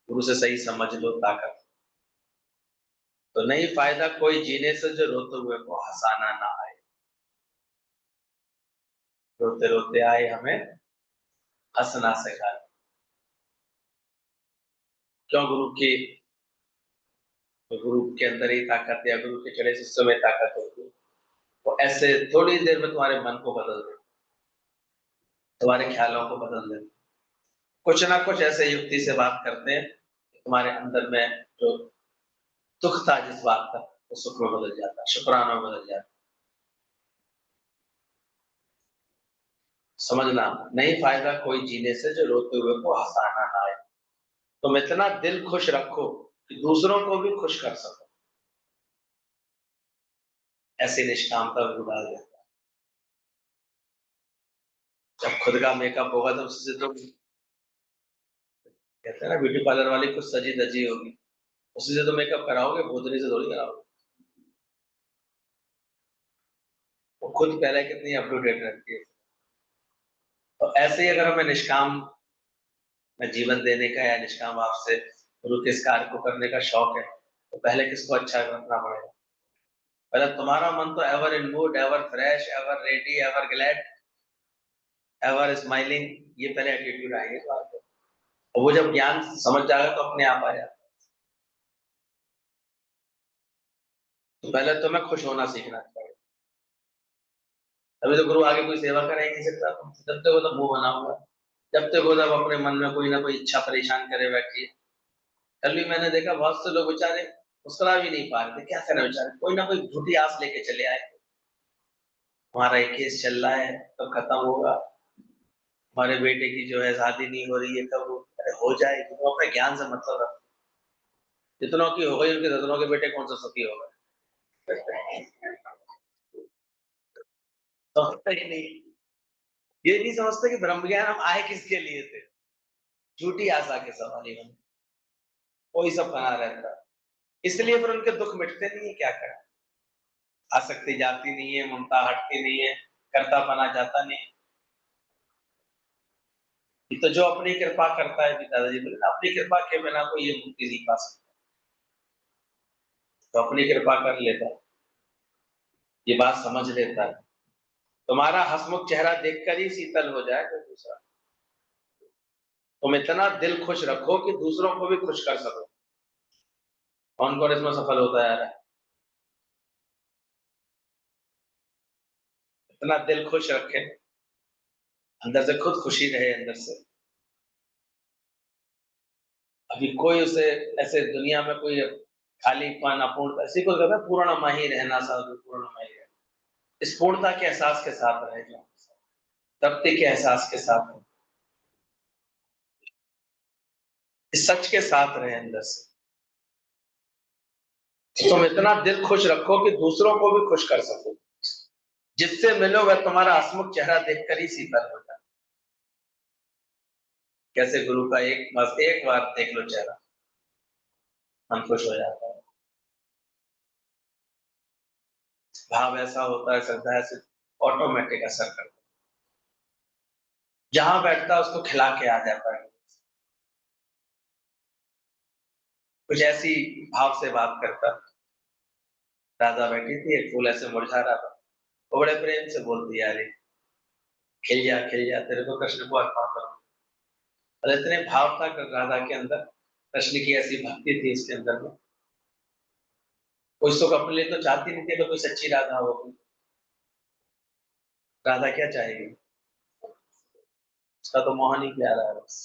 [SPEAKER 1] गुरु से सही समझ लो ताकत। तो नहीं फायदा कोई जीने से जो रोते हुए को हंसाना ना आए। रोते रोते आए हमें हंसना सिखा। क्यों? गुरु के अंदर ही ताकत या गुरु के चढ़े शिष्यों में ताकत होती है। वो ऐसे थोड़ी देर में तुम्हारे मन को बदल दे, तुम्हारे ख्यालों को बदल दे, कुछ ना कुछ ऐसे युक्ति से बात करते हैं तुम्हारे अंदर में जो दुख था जिस बात का, वो सुख में बदल जाता है, शुक्राना में बदल जाता है। समझना, नहीं फायदा कोई जीने से जो रोते हुए को हंसाना ना आए। तुम इतना दिल खुश रखो कि दूसरों को भी खुश कर सको, ऐसी निष्कामता गुरु डाल देता है। जब खुद का मेकअप होगा तो उससे तो कहते हैं ना ब्यूटी पार्लर वाली कुछ सजी धजी होगी, उसी से तो मेकअप कराओगे, भूतनी से थोड़ी कराओगे। वो खुद पहले कितनी अप टू डेट रहती है। तो ऐसे ही अगर हमें निष्काम में जीवन देने का या निष्काम भाव से गुरु के इस कार्य को करने का शौक है, तो पहले किसको अच्छा करना पड़ेगा? पहले तुम्हारा मन तो ever in mood, ever fresh, ever ready, ever glad, ever smiling, ये पहले एटीट्यूड आएंगे तो आपको, और वो जब ज्ञान समझ जाएगा तो अपने आप आ जाएगा। तो पहले तुम्हें खुश होना सीखना पड़ेगा, तभी तो गुरु आगे कोई सेवा कर ही नहीं सकता। जब तक वो तो मुंह बना हुआ, जब तक वो तब अपने मन में कोई ना कोई इच्छा परेशान करे बैठी है। कल भी मैंने देखा बहुत से लोग बेचारे मुस्कुरा भी नहीं पा रहे थे, क्या करें बेचारे, कोई ना कोई झूठी आस लेके चले आए, हमारा एक केस चल रहा है तो खत्म होगा, हमारे बेटे की जो है शादी नहीं हो रही है, कब अरे हो जाएगी, वो अपने ज्ञान से मतलब रखते। जितनों की हो गई उनके दतनों के बेटे कौन सा सुखी होगा। समझते ही नहीं, ये नहीं समझते कि ब्रह्म ज्ञान हम आए किसके लिए थे। झूठी आशा के सवारी में वही सब बना रहता है, इसलिए फिर उनके दुख मिटते नहीं है, क्या करें। आसक्ति जाती नहीं है, ममता हटती नहीं है, कर्तापना जाता नहीं। ये तो जो अपनी कृपा करता है, पिताजी बोले ना, अपनी कृपा के बिना कोई ये मुक्ति नहीं पा सकता। तो अपनी कृपा कर लेता है, ये बात समझ लेता है। तुम्हारा हंसमुख चेहरा देखकर ही शीतल हो जाए कोई दूसरा। तुम इतना दिल खुश रखो कि दूसरों को भी खुश कर सको। कौन कौन इसमें सफल होता है यार। इतना दिल खुश रखे, अंदर से खुद खुशी रहे अंदर से। अभी कोई उसे ऐसे दुनिया में कोई खालीपन अपूर्ण ऐसी कोई कहता है पूर्णमयी रहना, साधु पूर्णमयी रहना। इस पूर्णता के एहसास के साथ रहे, जो तृप्ति के एहसास के साथ रहे, इस सच के साथ रहे अंदर से। तुम इतना दिल खुश रखो कि दूसरों को भी खुश कर सको। जिससे मिलो वह तुम्हारा हंसमुख चेहरा देखकर ही शीतल हो जाए। कैसे गुरु का एक बस एक बार देख लो चेहरा, मन खुश हो जाता है। भाव ऐसा होता है, श्रद्धा से ऑटोमेटिक असर करता है। जहां बैठता है उसको खिला के आ जाता है। कुछ ऐसी भाव से बात करता। राधा बैठी थी, एक फूल ऐसे मुरझा रहा था, वो बड़े प्रेम से बोलती, यार खिल जा, तेरे को कृष्ण को अर्पण करूं। और इतने भाव था राधा के अंदर, कृष्ण की ऐसी भक्ति थी इसके अंदर में। कोई सुख अपने लिए तो चाहती नहीं थी, तो कोई सच्ची राधा हो। राधा क्या चाहेगी, उसका तो मोहन ही प्यारा है बस।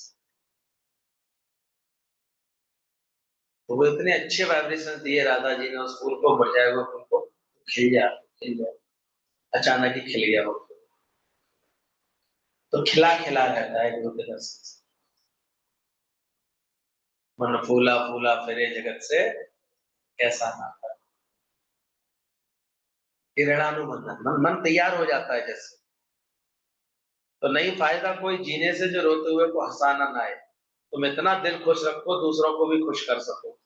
[SPEAKER 1] तो वो इतने अच्छे वाइब्रेशन दिए राधा जी ने उस फूल को, मुरझाए हुए फूल को, खिल जा, अचानक ही खिल गया वो। तो खिला खिला रहता है गुरु के दर्शन से। मन फूला फूला फिरे जगत से, कैसा नाता। ये ऋणानुबंधन, मन तैयार हो जाता है जैसे। तो नहीं फायदा कोई जीने से जो रोते हुए को हंसाना ना आए। तुम इतना दिल खुश रखो दूसरों को भी खुश कर सको।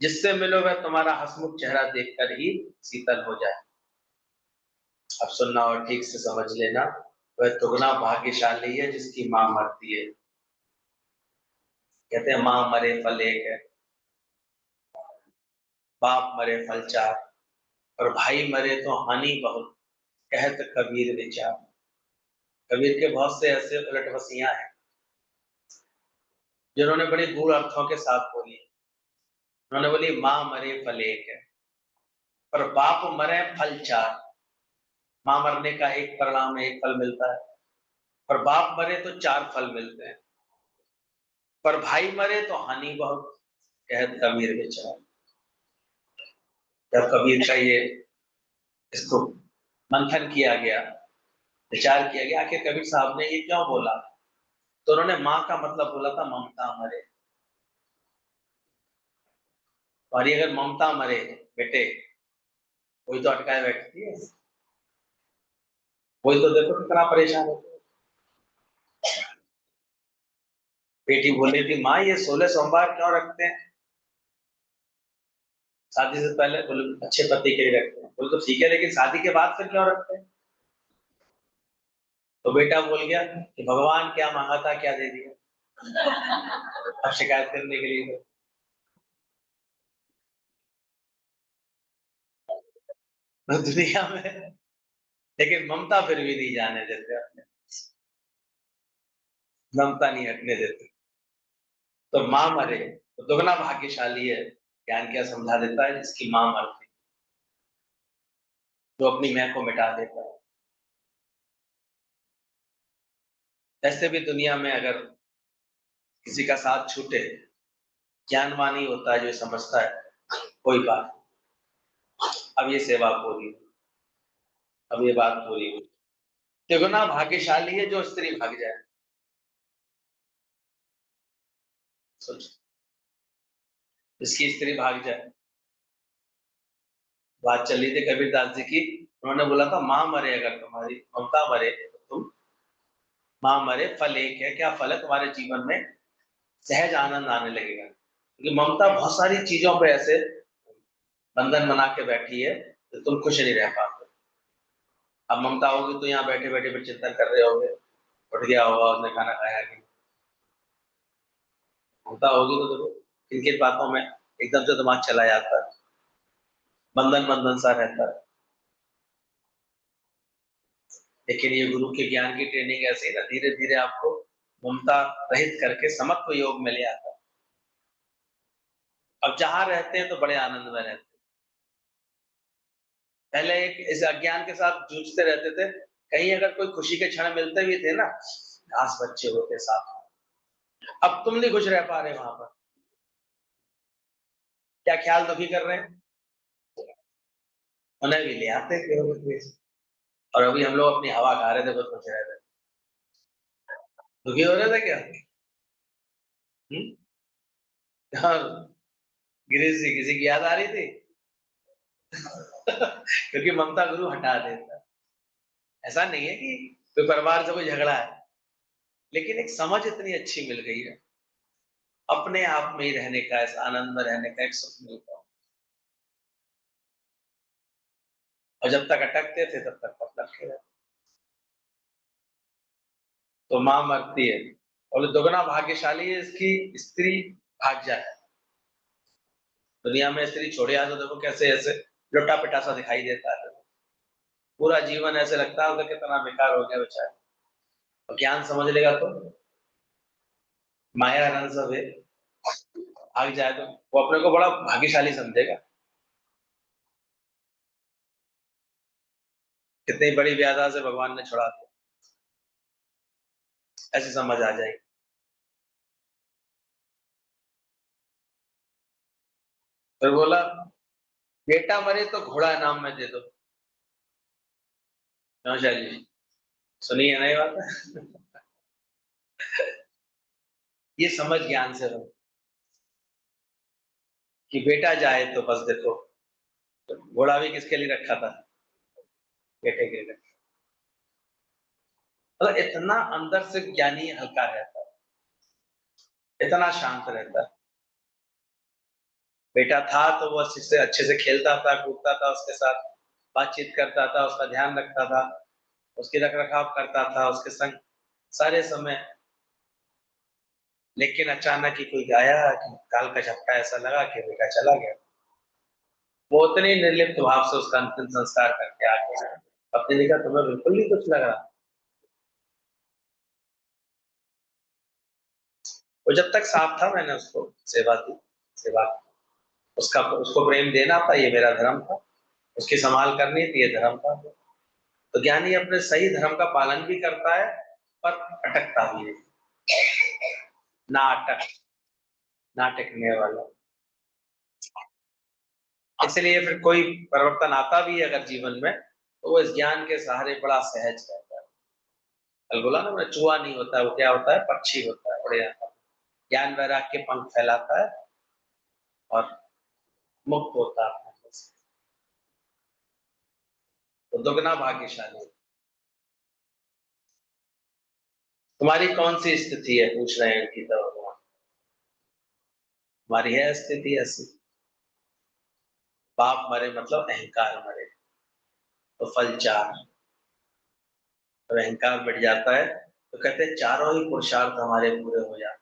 [SPEAKER 1] जिससे मिलो वह तुम्हारा हंसमुख चेहरा देखकर ही शीतल हो जाए। अब सुनना और ठीक से समझ लेना। वह दुगना भाग्यशाली है जिसकी मां मरती है। कहते हैं मां मरे फल एक है, बाप मरे फल चार, और भाई मरे तो हानि बहुत, कहत कबीर विचार। कबीर के बहुत से ऐसे उलट वसियां हैं जिन्होंने बड़ी गूढ़ अर्थों के साथ बोली। उन्होंने बोली मां मरे फल एक है, पर बाप मरे फल चार। मां मरने का एक परिणाम है, एक फल मिलता है, और बाप मरे तो चार फल मिलते हैं। पर भाई मरे तो हानि बहुत, कहत कबीर विचार। जब कबीर का ये इसको मंथन किया गया, विचार किया गया आखिर कबीर साहब ने ये क्यों बोला, तो उन्होंने माँ का मतलब बोला था ममता मरे। और ये अगर ममता मरे बेटे, कोई तो अटकाए बैठती है, कोई तो देखो कितना परेशान होता है। बेटी बोल रही थी माँ ये 16 सोमवार क्यों रखते हैं, शादी से पहले। बोले अच्छे पति के लिए रखते हैं। बोले तो ठीक है, लेकिन शादी के बाद फिर क्यों रखते हैं। तो बेटा बोल गया कि भगवान क्या मांगा था क्या दे दिया, अब शिकायत करने के लिए। तो दुनिया में लेकिन ममता फिर भी नहीं जाने देते अपने, ममता नहीं हटने देते। तो माँ मरे तो दुगना भाग्यशाली है। ज्ञान क्या समझा देता है, जिसकी माँ मरती, जो अपनी मैं को मिटा देता है। ऐसे भी दुनिया में अगर किसी का साथ छूटे, ज्ञानवान ही होता है जो समझता है कोई बात, अब ये सेवा पूरी, अब ये बात पूरी हुई। दुगना भाग्यशाली है जो स्त्री भाग जाए। सोच, इसकी स्त्री भाग जाए। बात चल रही थी कबीरदास जी की, उन्होंने बोला था माँ मरे अगर तुम्हारी, ममता मरे तो तुम, माँ मरे फल एक है, क्या फल है तुम्हारे जीवन में? सहज आनंद आने लगेगा, क्योंकि ममता बहुत सारी चीजों पे ऐसे बंधन बना के बैठी है तो तुम खुश नहीं रह पाते। अब ममता होगी तो यहाँ बैठे बैठे फिर चिंतन कर रहे होगे, उठ गया होगा उसने खाना खाया कि नहीं। ममता होगी तो देखो किन किन बातों में एकदम से दिमाग चला जाता है, बंधन बंधन सा रहता है। लेकिन ये गुरु के ज्ञान की ट्रेनिंग ऐसी है ना, धीरे धीरे आपको ममता रहित करके समत्व योग में ले आता है। अब जहां रहते हैं तो बड़े आनंद में रहते हैं। पहले एक इस अज्ञान के साथ जूझते रहते थे, कहीं अगर कोई खुशी के क्षण मिलते भी थे ना, 10 बच्चे होते साथ में। अब तुम नहीं खुश रह पा रहे वहां पर, क्या ख्याल दुखी कर रहे हैं, उन्हें भी ले आते थे और अभी हम लोग अपनी हवा खा रहे थे, बहुत खुश रह रहे थे। दुखी हो रहे थे क्या? हाँ, गिरीश जी किसी की याद आ रही थी? क्योंकि ममता गुरु हटा देता है। ऐसा नहीं है कि कोई परिवार से कोई झगड़ा है, लेकिन एक समझ इतनी अच्छी मिल गई है, अपने आप में ही रहने का, इस आनंद में रहने का एक सुख मिलता है। और जब तक अटकते थे तब तक अटके रहते। तो माँ मरती है और दोगुना भाग्यशाली है इसकी स्त्री भाग जाए। दुनिया में स्त्री छोड़े आ तो देखो कैसे ऐसे लुटा पिटा सा दिखाई देता है, पूरा जीवन ऐसे लगता है कितना बेकार हो गया बेचारा। और ज्ञान समझ लेगा तो माया रंग सब है, भाग जाए तो वो अपने को बड़ा भाग्यशाली समझेगा। कितनी बड़ी व्याधा से भगवान ने छुड़ा दिया, ऐसी समझ आ जाएगी। फिर बोला बेटा मरे तो घोड़ा नाम में दे दो। क्यों शैली जी, सुनी है नहीं बात? ये समझ ज्ञान से हो कि बेटा जाए तो बस देखो, तो घोड़ा भी किसके लिए रखा था? बेटे के लिए। मतलब इतना अंदर से ज्ञानी हल्का रहता है, इतना शांत रहता है। बेटा था तो वो अच्छे से खेलता था, कूदता था उसके साथ, बातचीत करता था, उसका ध्यान रखता था, उसकी रख रखाव करता था उसके संग सारे समय। लेकिन अचानक ही कोई आया कि काल का झपटा ऐसा लगा कि बेटा चला गया। वो उतने निर्लिप्त भाव से उसका अंतिम संस्कार करके आ गया। पत्नी ने कहा तुम्हें बिल्कुल नहीं कुछ लगा? वो जब तक साथ था मैंने उसको सेवा दी, सेवा उसका उसको प्रेम देना था, ये मेरा धर्म था, उसकी संभाल करनी थी, ये धर्म था। तो ज्ञानी अपने सही धर्म का पालन भी करता है पर अटकता भी है, ना अटक, ना टिकने वाला। इसलिए फिर कोई परिवर्तन आता भी है अगर जीवन में, तो वो इस ज्ञान के सहारे बड़ा सहज रहता है। कल बोला ना मैंने, चूहा नहीं होता है, वो क्या होता है? पक्षी होता है, बढ़िया ज्ञान वैराग के पंख फैलाता है और मुक्त होता है अपने से। तो दुगना भाग्यशाली। तुम्हारी कौन सी स्थिति है पूछ रहे हैं गीता भगवान? हमारी है स्थिति ऐसी, पाप मरे मतलब अहंकार मरे, तो फल 4। और अहंकार बढ़ जाता है तो कहते हैं चारों ही पुरुषार्थ हमारे पूरे हो जाते हैं।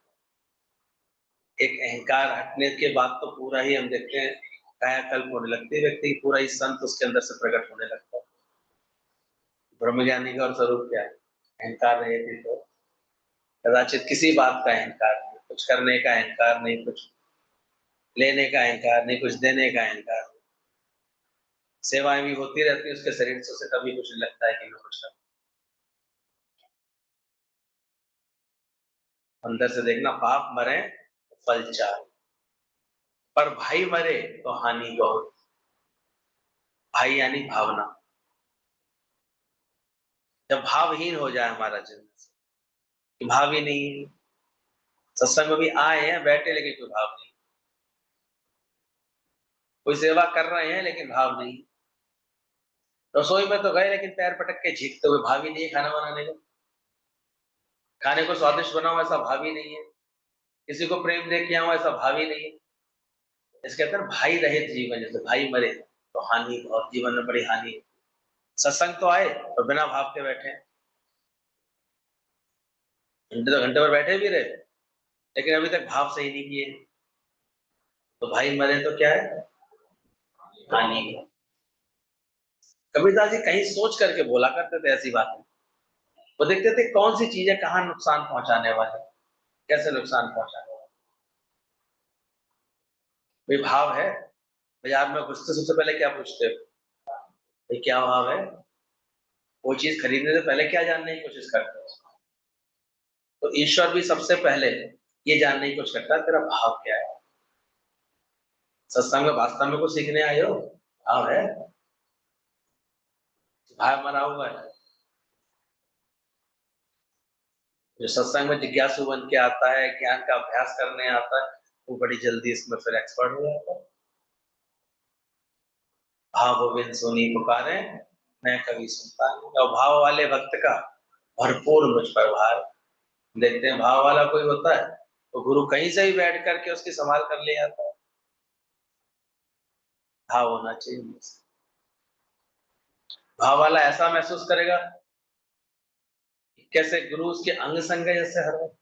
[SPEAKER 1] एक अहंकार हटने के बाद तो पूरा ही हम देखते हैं कायाकल्प होने लगती है, व्यक्ति पूरा ही संत उसके अंदर से प्रकट होने लगता है। ब्रह्मज्ञानी का और स्वरूप क्या है? अहंकार रहे थे तो कदाचित किसी बात का अहंकार नहीं, कुछ करने का अहंकार नहीं, कुछ लेने का अहंकार नहीं, कुछ देने का अहंकार नहीं। सेवाएं भी होती रहती है उसके शरीर से, उसे कभी कुछ नहीं लगता है कि मैं कुछ करूं। अंदर से देखना, पाप मरे फल 4, पर भाई मरे तो हानि बहुत। भाई यानी भावना। जब भावहीन हो जाए हमारा जीवन, भाव ही नहीं, सत्संग में भी आए हैं, बैठे, लेकिन कोई भाव नहीं। कोई सेवा कर रहे हैं लेकिन भाव नहीं। रसोई में तो गए लेकिन पैर पटक के झीकते हुए, भाव ही नहीं है खाना बनाने का। खाने को स्वादिष्ट बनाओ, ऐसा भाव ही नहीं है। किसी को प्रेम दे के आओ, ऐसा भाव ही नहीं है। इसके अंदर भाई रहित जीवन, जैसे भाई मरे तो हानि, बहुत जीवन में बड़ी हानि है। सत्संग तो आए और बिना भाव के बैठे, घंटे तो घंटे भर बैठे भी रहे, लेकिन अभी तक भाव सही नहीं किए। तो भाई मरे तो क्या है, हानि है। कबीरदास जी कहीं सोच करके बोला करते थे ऐसी बातें। वो देखते थे कौन सी चीजें कहाँ नुकसान पहुंचाने वाले, कैसे नुकसान पहुंचाने वाले। भाई भाव है, बाजार में घुसते सबसे पहले क्या पूछते हो, भाई क्या भाव है। वो चीज खरीदने से पहले क्या जानने की कोशिश करते हो। तो ईश्वर भी सबसे पहले ये जानने की कोशिश करता है तेरा भाव क्या है। सत्संग में वास्तव में कुछ सीखने आए हो, भाव है, भाव मरा हुआ है। जो सत्संग में जिज्ञासु बन के आता है, ज्ञान का अभ्यास करने आता है, वो बड़ी जल्दी इसमें फिर एक्सपर्ट हो जाता है। भाव बिन सुनी पुकारे, मैं कभी सुनता नहीं। और भाव वाले भक्त का भरपूर मुझ पर भार। देखते हैं भाव वाला कोई होता है तो गुरु कहीं से भी बैठ करके उसकी संभाल कर ले आता है। भाव होना चाहिए। भाव वाला ऐसा महसूस करेगा कैसे गुरु उसके अंग संग है, जैसे हर वक्त।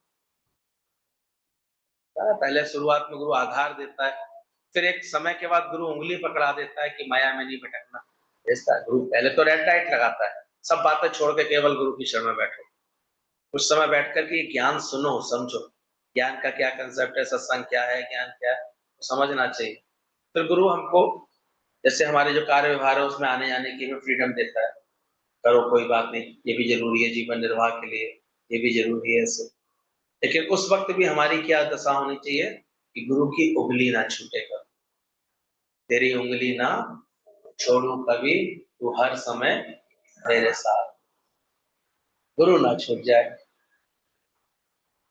[SPEAKER 1] पहले शुरुआत में गुरु आधार देता है, फिर एक समय के बाद गुरु उंगली पकड़ा देता है कि माया में नहीं भटकना। ऐसा गुरु पहले तो रेड लाइट लगाता है, सब बातें छोड़ के केवल गुरु की शरण में बैठो। कुछ समय बैठ करके ज्ञान सुनो, समझो ज्ञान का क्या कंसेप्ट है, सत्संग क्या है, ज्ञान क्या है, तो समझना चाहिए। फिर गुरु हमको जैसे हमारे जो कार्य व्यवहार है उसमें आने जाने की हमें फ्रीडम देता है। करो कोई बात नहीं, ये भी जरूरी है जीवन निर्वाह के लिए, ये भी जरूरी है ऐसे। लेकिन उस वक्त भी हमारी क्या दशा होनी चाहिए कि गुरु की उंगली ना छूटेगा। तेरी उंगली ना छोड़ू कभी, तू हर समय मेरे साथ। गुरु ना छूट जाए,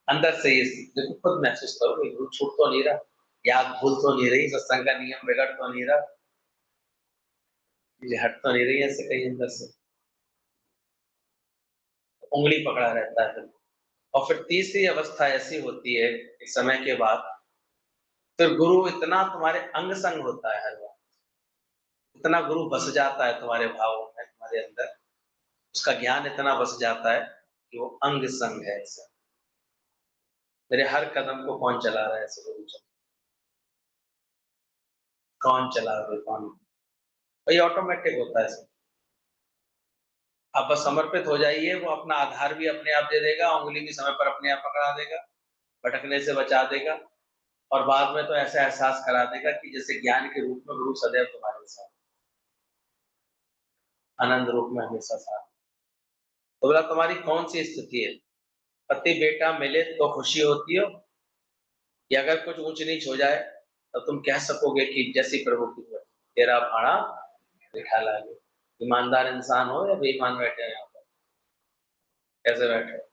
[SPEAKER 1] अंदर से ये देखो, खुद महसूस करो कि गुरु छूट तो नहीं रहा, याद भूल तो नहीं रही, सत्संग का नियम बिगड़ तो नहीं रहा, ये हट तो नहीं रही ऐसे कहीं अंदर से। उंगली पकड़ा रहता है फिर। और फिर तीसरी अवस्था ऐसी होती है एक समय के बाद, फिर गुरु इतना तुम्हारे अंग संग होता है हर वक्त, इतना गुरु बस जाता है तुम्हारे भावों में, तुम्हारे अंदर उसका ज्ञान इतना बस जाता है कि वो अंग संग है ऐसा। मेरे हर कदम को कौन चला रहा है ऐसे गुरु चल, कौन चला रहा है, कौन, वही ऑटोमेटिक होता है सब। आप बस समर्पित हो जाइए, वो अपना आधार भी अपने आप दे देगा, उंगली भी समय पर अपने आप पकड़ा देगा, भटकने से बचा देगा। और बाद में तो ऐसा एहसास करा देगा कि जैसे ज्ञान के रूप में गुरु सदैव तुम्हारे साथ, आनंद रूप में हमेशा साथ। तो बोला तुम्हारी कौन सी स्थिति है, पति बेटा मिले तो खुशी होती हो, या अगर कुछ ऊंच नीच हो जाए तो तुम कह सकोगे कि जैसी प्रभु की मर्जी, तेरा भाड़ा लिखा लागे। ईमानदार इंसान हो या बेईमान बैठे हो यहाँ पर, कैसे बैठे हो?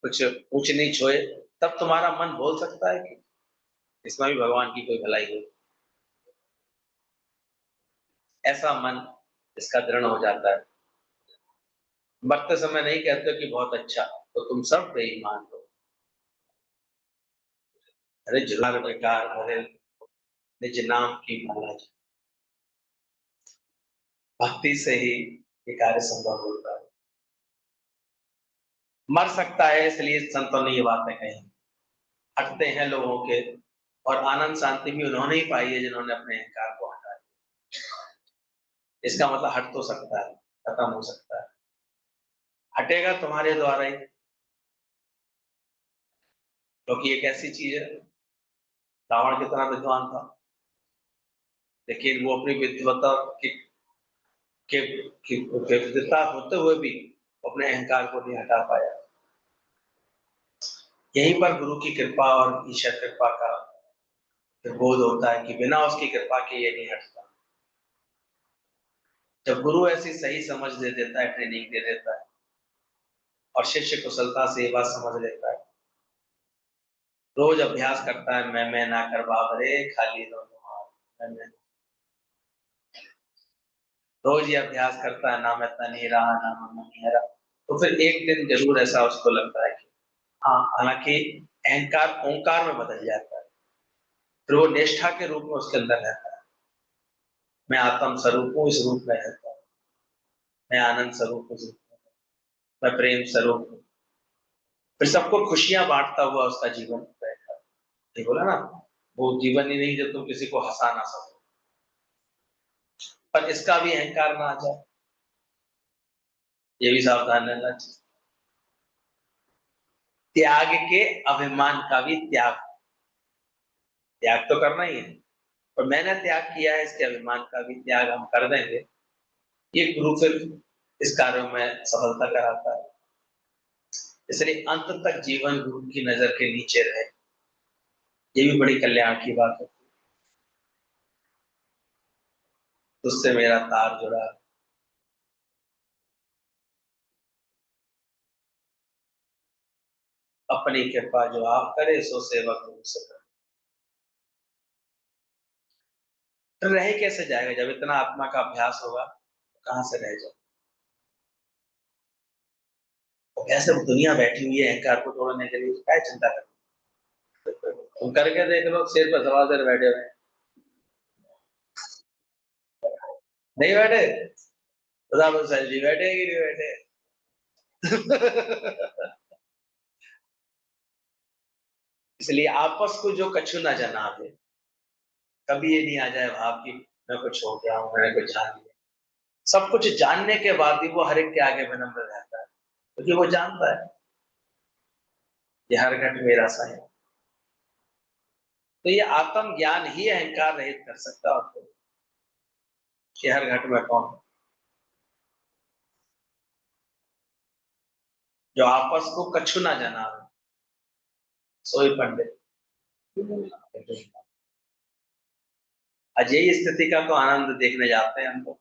[SPEAKER 1] कुछ ऊंच नीच होए तब तुम्हारा मन बोल सकता है कि इसमें भी भगवान की कोई भलाई हो। ऐसा मन इसका दृढ़ हो जाता है। मरते समय नहीं कहते कि बहुत अच्छा, तो तुम सब बेईमान हो। अरे जुलार बेकार भरे निज नाम की माला, भक्ति से ही ये कार्य संभव होता है। मर सकता है इसलिए संतों ने ये बातें कही। हटते हैं लोगों के, और आनंद शांति भी उन्होंने ही पाई है जिन्होंने अपने अहंकार को हटाया। इसका मतलब हट तो सकता है, खत्म हो सकता है, हटेगा तुम्हारे द्वारा ही, क्योंकि एक ऐसी चीज है। रावण कितना विद्वान था, लेकिन वो अपनी विद्वता के विद्वता होते हुए भी अपने अहंकार को नहीं हटा पाया। यहीं पर गुरु की कृपा और ईश्वर कृपा का बोध होता है कि बिना उसकी कृपा के ये नहीं हटता। जब गुरु ऐसी सही समझ दे देता है, ट्रेनिंग दे देता है, और शिष्य कुशलता से ये बात समझ लेता है, रोज अभ्यास करता है, मैं ना कर बाबरे खाली दोनों हाथ, मैं। रोज ये अभ्यास करता है, ना मैं तनी रहा ना मैं मनी हरा, तो फिर एक दिन जरूर ऐसा उसको लगता है कि हाँ, हालांकि अहंकार ओंकार में बदल जाता है, फिर वो निष्ठा के रूप में उसके अंदर रहता है। मैं आत्म स्वरूप हूँ, इस रूप में रहता हूँ, मैं आनंद स्वरूप हूँ, मैं प्रेम स्वरूप हूँ। फिर सबको खुशियां बांटता हुआ उसका जीवन रहता है। ये बोला ना, वो जीवन ही नहीं जब तुम किसी को हंसा ना सको, पर इसका भी अहंकार ना आ जाए, ये भी सावधान रहना चाहिए। त्याग के अभिमान का भी त्याग, त्याग तो करना ही है, और मैंने त्याग किया है इसके अभिमान का भी त्याग हम कर देंगे, ये गुरु फिर इस कार्य में सफलता कराता है। इसलिए अंत तक जीवन गुरु की नजर के नीचे रहे, ये भी बड़ी कल्याण की बात है। तुझसे मेरा तार जुड़ा, अपनी कृपा जो आप करे सो सेवक गुरु से करे। फिर रह कैसे जाएगा जब इतना आत्मा का अभ्यास होगा, कहां से रह जाए। तो कैसे दुनिया बैठी हुई है अहंकार को तोड़ने के लिए, क्या चिंता करते, तुम करके देख लो, सिर पर सवार कर बैठे हुए नहीं बैठे, खुदा सर जी बैठे कि नहीं बैठे। इसलिए आपस को जो कछु ना जनावे, कभी ये नहीं आ जाए भाव कि मैं कुछ हो गया हूं, मैंने कुछ जान लिया। सब कुछ जानने के बाद भी वो हर एक के आगे विनम्र रहता है, क्योंकि वो जानता है कि हर घट मेरा सा है। तो ये आत्म ज्ञान ही अहंकार रहित कर सकता है आपको, कि हर घट में कौन है। जो आपस को कछु ना जनावे, सोई पंडित। आज यही स्थिति का तो आनंद देखने जाते हैं हम लोग।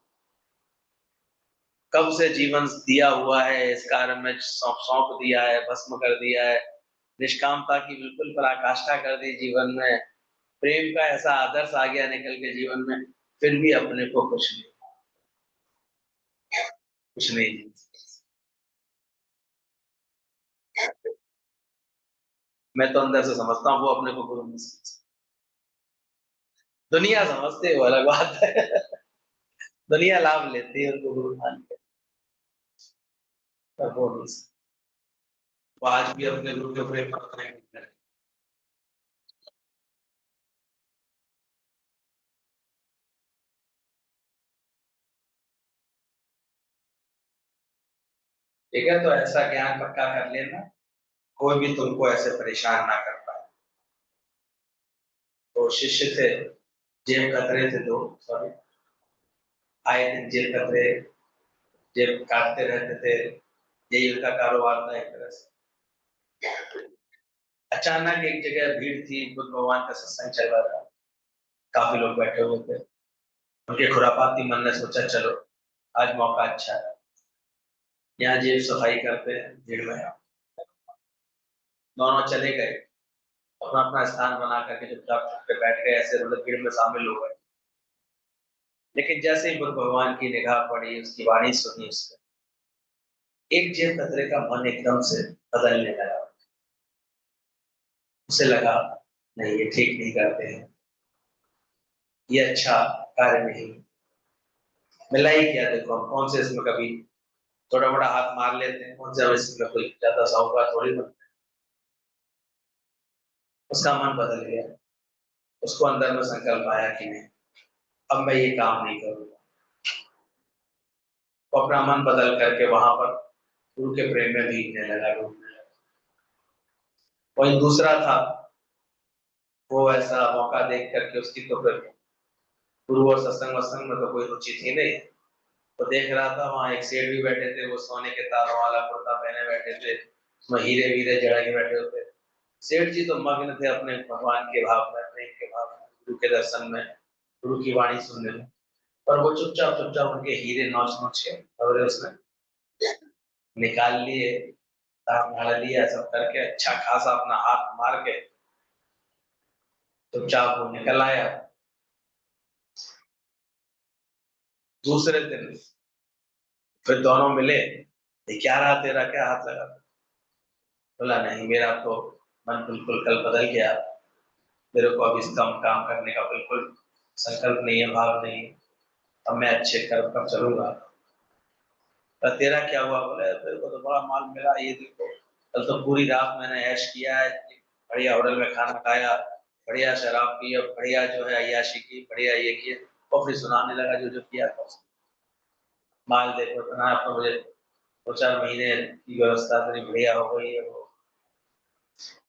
[SPEAKER 1] कब से जीवन दिया हुआ है, इस कार्य में सौंप सौंप दिया है, भस्म कर दिया है, निष्कामता की बिल्कुल पराकाष्ठा कर दी जीवन में, प्रेम का ऐसा आदर्श आ गया निकल के जीवन में, फिर भी अपने को कुछ नहीं, कुछ नहीं। मैं तो अंदर से समझता हूँ वो अपने को गुरु नहीं समझता, दुनिया समझते वो अलग बात है। दुनिया लाभ लेती है उनको गुरु मान के, पर वो नहीं समझता। वो आज भी अपने गुरु के प्रेम में नहीं करते। ठीक है, तो ऐसा ज्ञान पक्का कर लेना, कोई भी तुमको ऐसे परेशान ना कर पाए। तो शिष्य थे, जेब कतरे थे दो, सॉरी, आए दिन जेब कतरे, जेब काटते रहते थे, यही उनका कारोबार था एक तरह से। अचानक एक जगह भीड़ थी, बुद्ध भगवान का सत्संग चल रहा था, काफी लोग बैठे हुए थे, उनके खुरापाती मन ने सोचा चलो आज मौका अच्छा है, यहाँ जेब सफाई करते हैं भीड़ में। दोनों चले गए, अपना अपना स्थान बना करके चुपचाप पे बैठ गए, ऐसे मतलब भीड़ में शामिल हो गए। लेकिन जैसे ही बुद्ध भगवान की निगाह पड़ी, उसकी वाणी सुनी, उसने एक जेब कतरे का मन एकदम से बदलने लगा। उसे लगा नहीं, ये ठीक नहीं करते हैं, ये अच्छा कार्य नहीं, मिला ही क्या, देखो हम कौन से इसमें कभी थोड़ा बड़ा हाथ मार लेते हैं, कौन सा इसमें कोई ज्यादा साहूकार थोड़ी बनता है। उसका मन बदल गया, उसको अंदर में संकल्प आया कि नहीं, अब मैं ये काम नहीं करूंगा। वो अपना मन बदल करके वहां पर गुरु के प्रेम में भीगने लगा, डूबने लगा। वही दूसरा था, वो ऐसा मौका देख करके उसकी तो फिर गुरु और सत्संग वत्संग में तो कोई रुचि थी नहीं। तो देख रहा था वहां एक सेठ भी बैठे थे, वो सोने के तारों वाला कुर्ता पहने बैठे थे, उसमें हीरे वीरे जड़ा के बैठे होते। सेठ जी तो मग्न थे अपने भगवान के भाव में, प्रेम के भाव में, गुरु के दर्शन में, गुरु की वाणी सुनने में। पर वो चुपचाप चुपचाप उनके हीरे नोच नोच के और उसने निकाल लिए, दांत झाड़ लिया, सब करके अच्छा खासा अपना हाथ मार के चुपचाप वो निकल आया। दूसरे दिन फिर दोनों मिले, ये क्या रहा तेरा, क्या हाथ लगा? बोला नहीं, मेरा तो मन बिल्कुल कल बदल गया, मेरे को अब इस काम करने का बिल्कुल संकल्प नहीं है, भाव नहीं है, अब मैं अच्छे कर्म पर चलूंगा। तो तेरा क्या हुआ? बोले मेरे को तो बड़ा माल मिला, ये देखो कल तो पूरी रात मैंने ऐश किया है, बढ़िया होटल में खाना खाया, बढ़िया शराब पी, बढ़िया जो है अय्याशी की, बढ़िया ये किए, और फिर सुनाने लगा जो जो किया था। माल देखो इतना, तो मुझे 2-4 महीने की व्यवस्था इतनी बढ़िया हो गई है वो।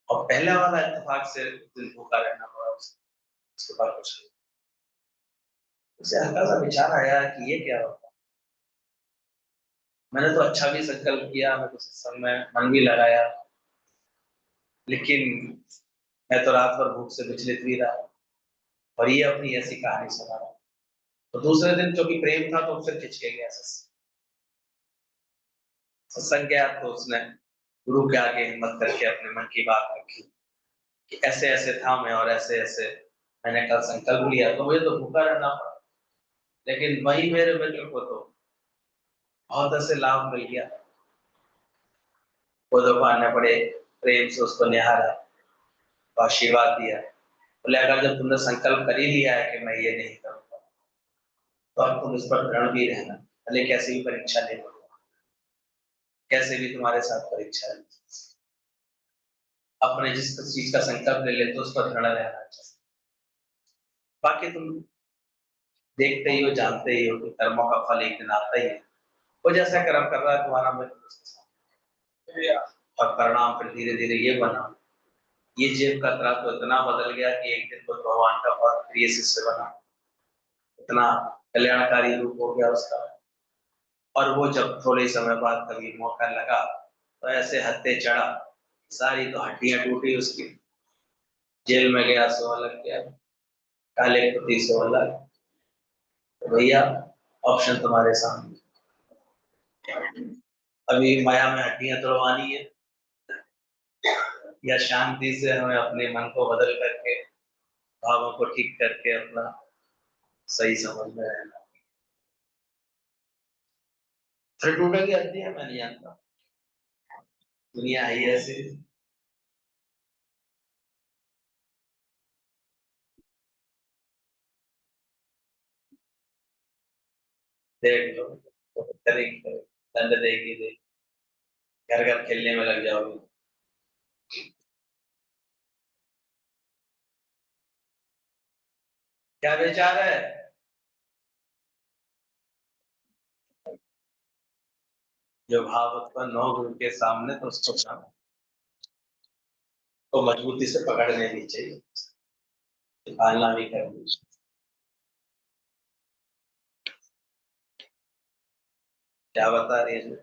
[SPEAKER 1] और पहला वाला इत्तेफाक से दिल भूखा रहना पड़ा उसके बाद कुछ नहीं। उसे हल्का सा विचार आया कि ये क्या होता, मैंने तो अच्छा भी संकल्प किया, मैं तो सत्संग में मन भी लगाया, लेकिन मैं तो रात भर भूख से विचलित भी रहा, और ये अपनी ऐसी कहानी सुना रहा। तो दूसरे दिन चूंकि प्रेम था तो फिर खिंच के गया सत्संग गया, तो उसने गुरु के आगे हिम्मत करके अपने मन की बात रखी कि ऐसे ऐसे था मैं, और ऐसे ऐसे मैंने कल संकल्प लिया, तो मुझे तो भूखा रहना पड़ा, लेकिन वही मेरे मित्र को तो बहुत ऐसे लाभ मिल गया। वो भगवान ने बड़े प्रेम से उसको निहारा, आशीर्वाद दिया, बोले अगर जब तुमने संकल्प कर ही लिया है कि मैं ये नहीं करूंगा, तो अब तुम इस पर दृढ़ भी रहना, भले कैसी भी परीक्षा ले लो, कैसे भी तुम्हारे साथ परीक्षा है, अपने जिस चीज का संकल्प ले लेते तो उस पर दृढ़ रहना चाहिए। बाकी तुम देखते ही हो, जानते ही हो कि कर्मों का फल एक दिन आता ही है। वो जैसा कर्म कर रहा है तुम्हारा मित्र उसके साथ, और परिणाम फिर धीरे धीरे ये बना, ये जेब का तरह तो इतना बदल गया कि एक दिन तो भगवान का बहुत प्रिय शिष्य बना, इतना कल्याणकारी रूप हो गया उसका। और वो जब थोड़े समय बाद कभी मौका लगा तो ऐसे हत्थे चढ़ा, सारी तो हड्डियां टूटी उसकी, जेल में गया, 100 लग गया, काले कुत्ती 100 लग। तो भैया ऑप्शन तुम्हारे सामने, अभी माया में हड्डियां तोड़वानी है, या शांति से हमें अपने मन को बदल करके, भावों को ठीक करके अपना सही समझ में रहना। फिर टूटेगी हड्डियां, मैं नहीं जानता, दुनिया ही ऐसी। देख लो तो करेगी करेगी, दंड देगी देगी, घर घर खेलने में लग जाओगे। क्या विचार है? जो भाव उत्पन्न हो गुरु के सामने तो उसको तो मजबूती से पकड़ने नहीं चाहिए, पालना भी करनी चाहिए। क्या बता रही है?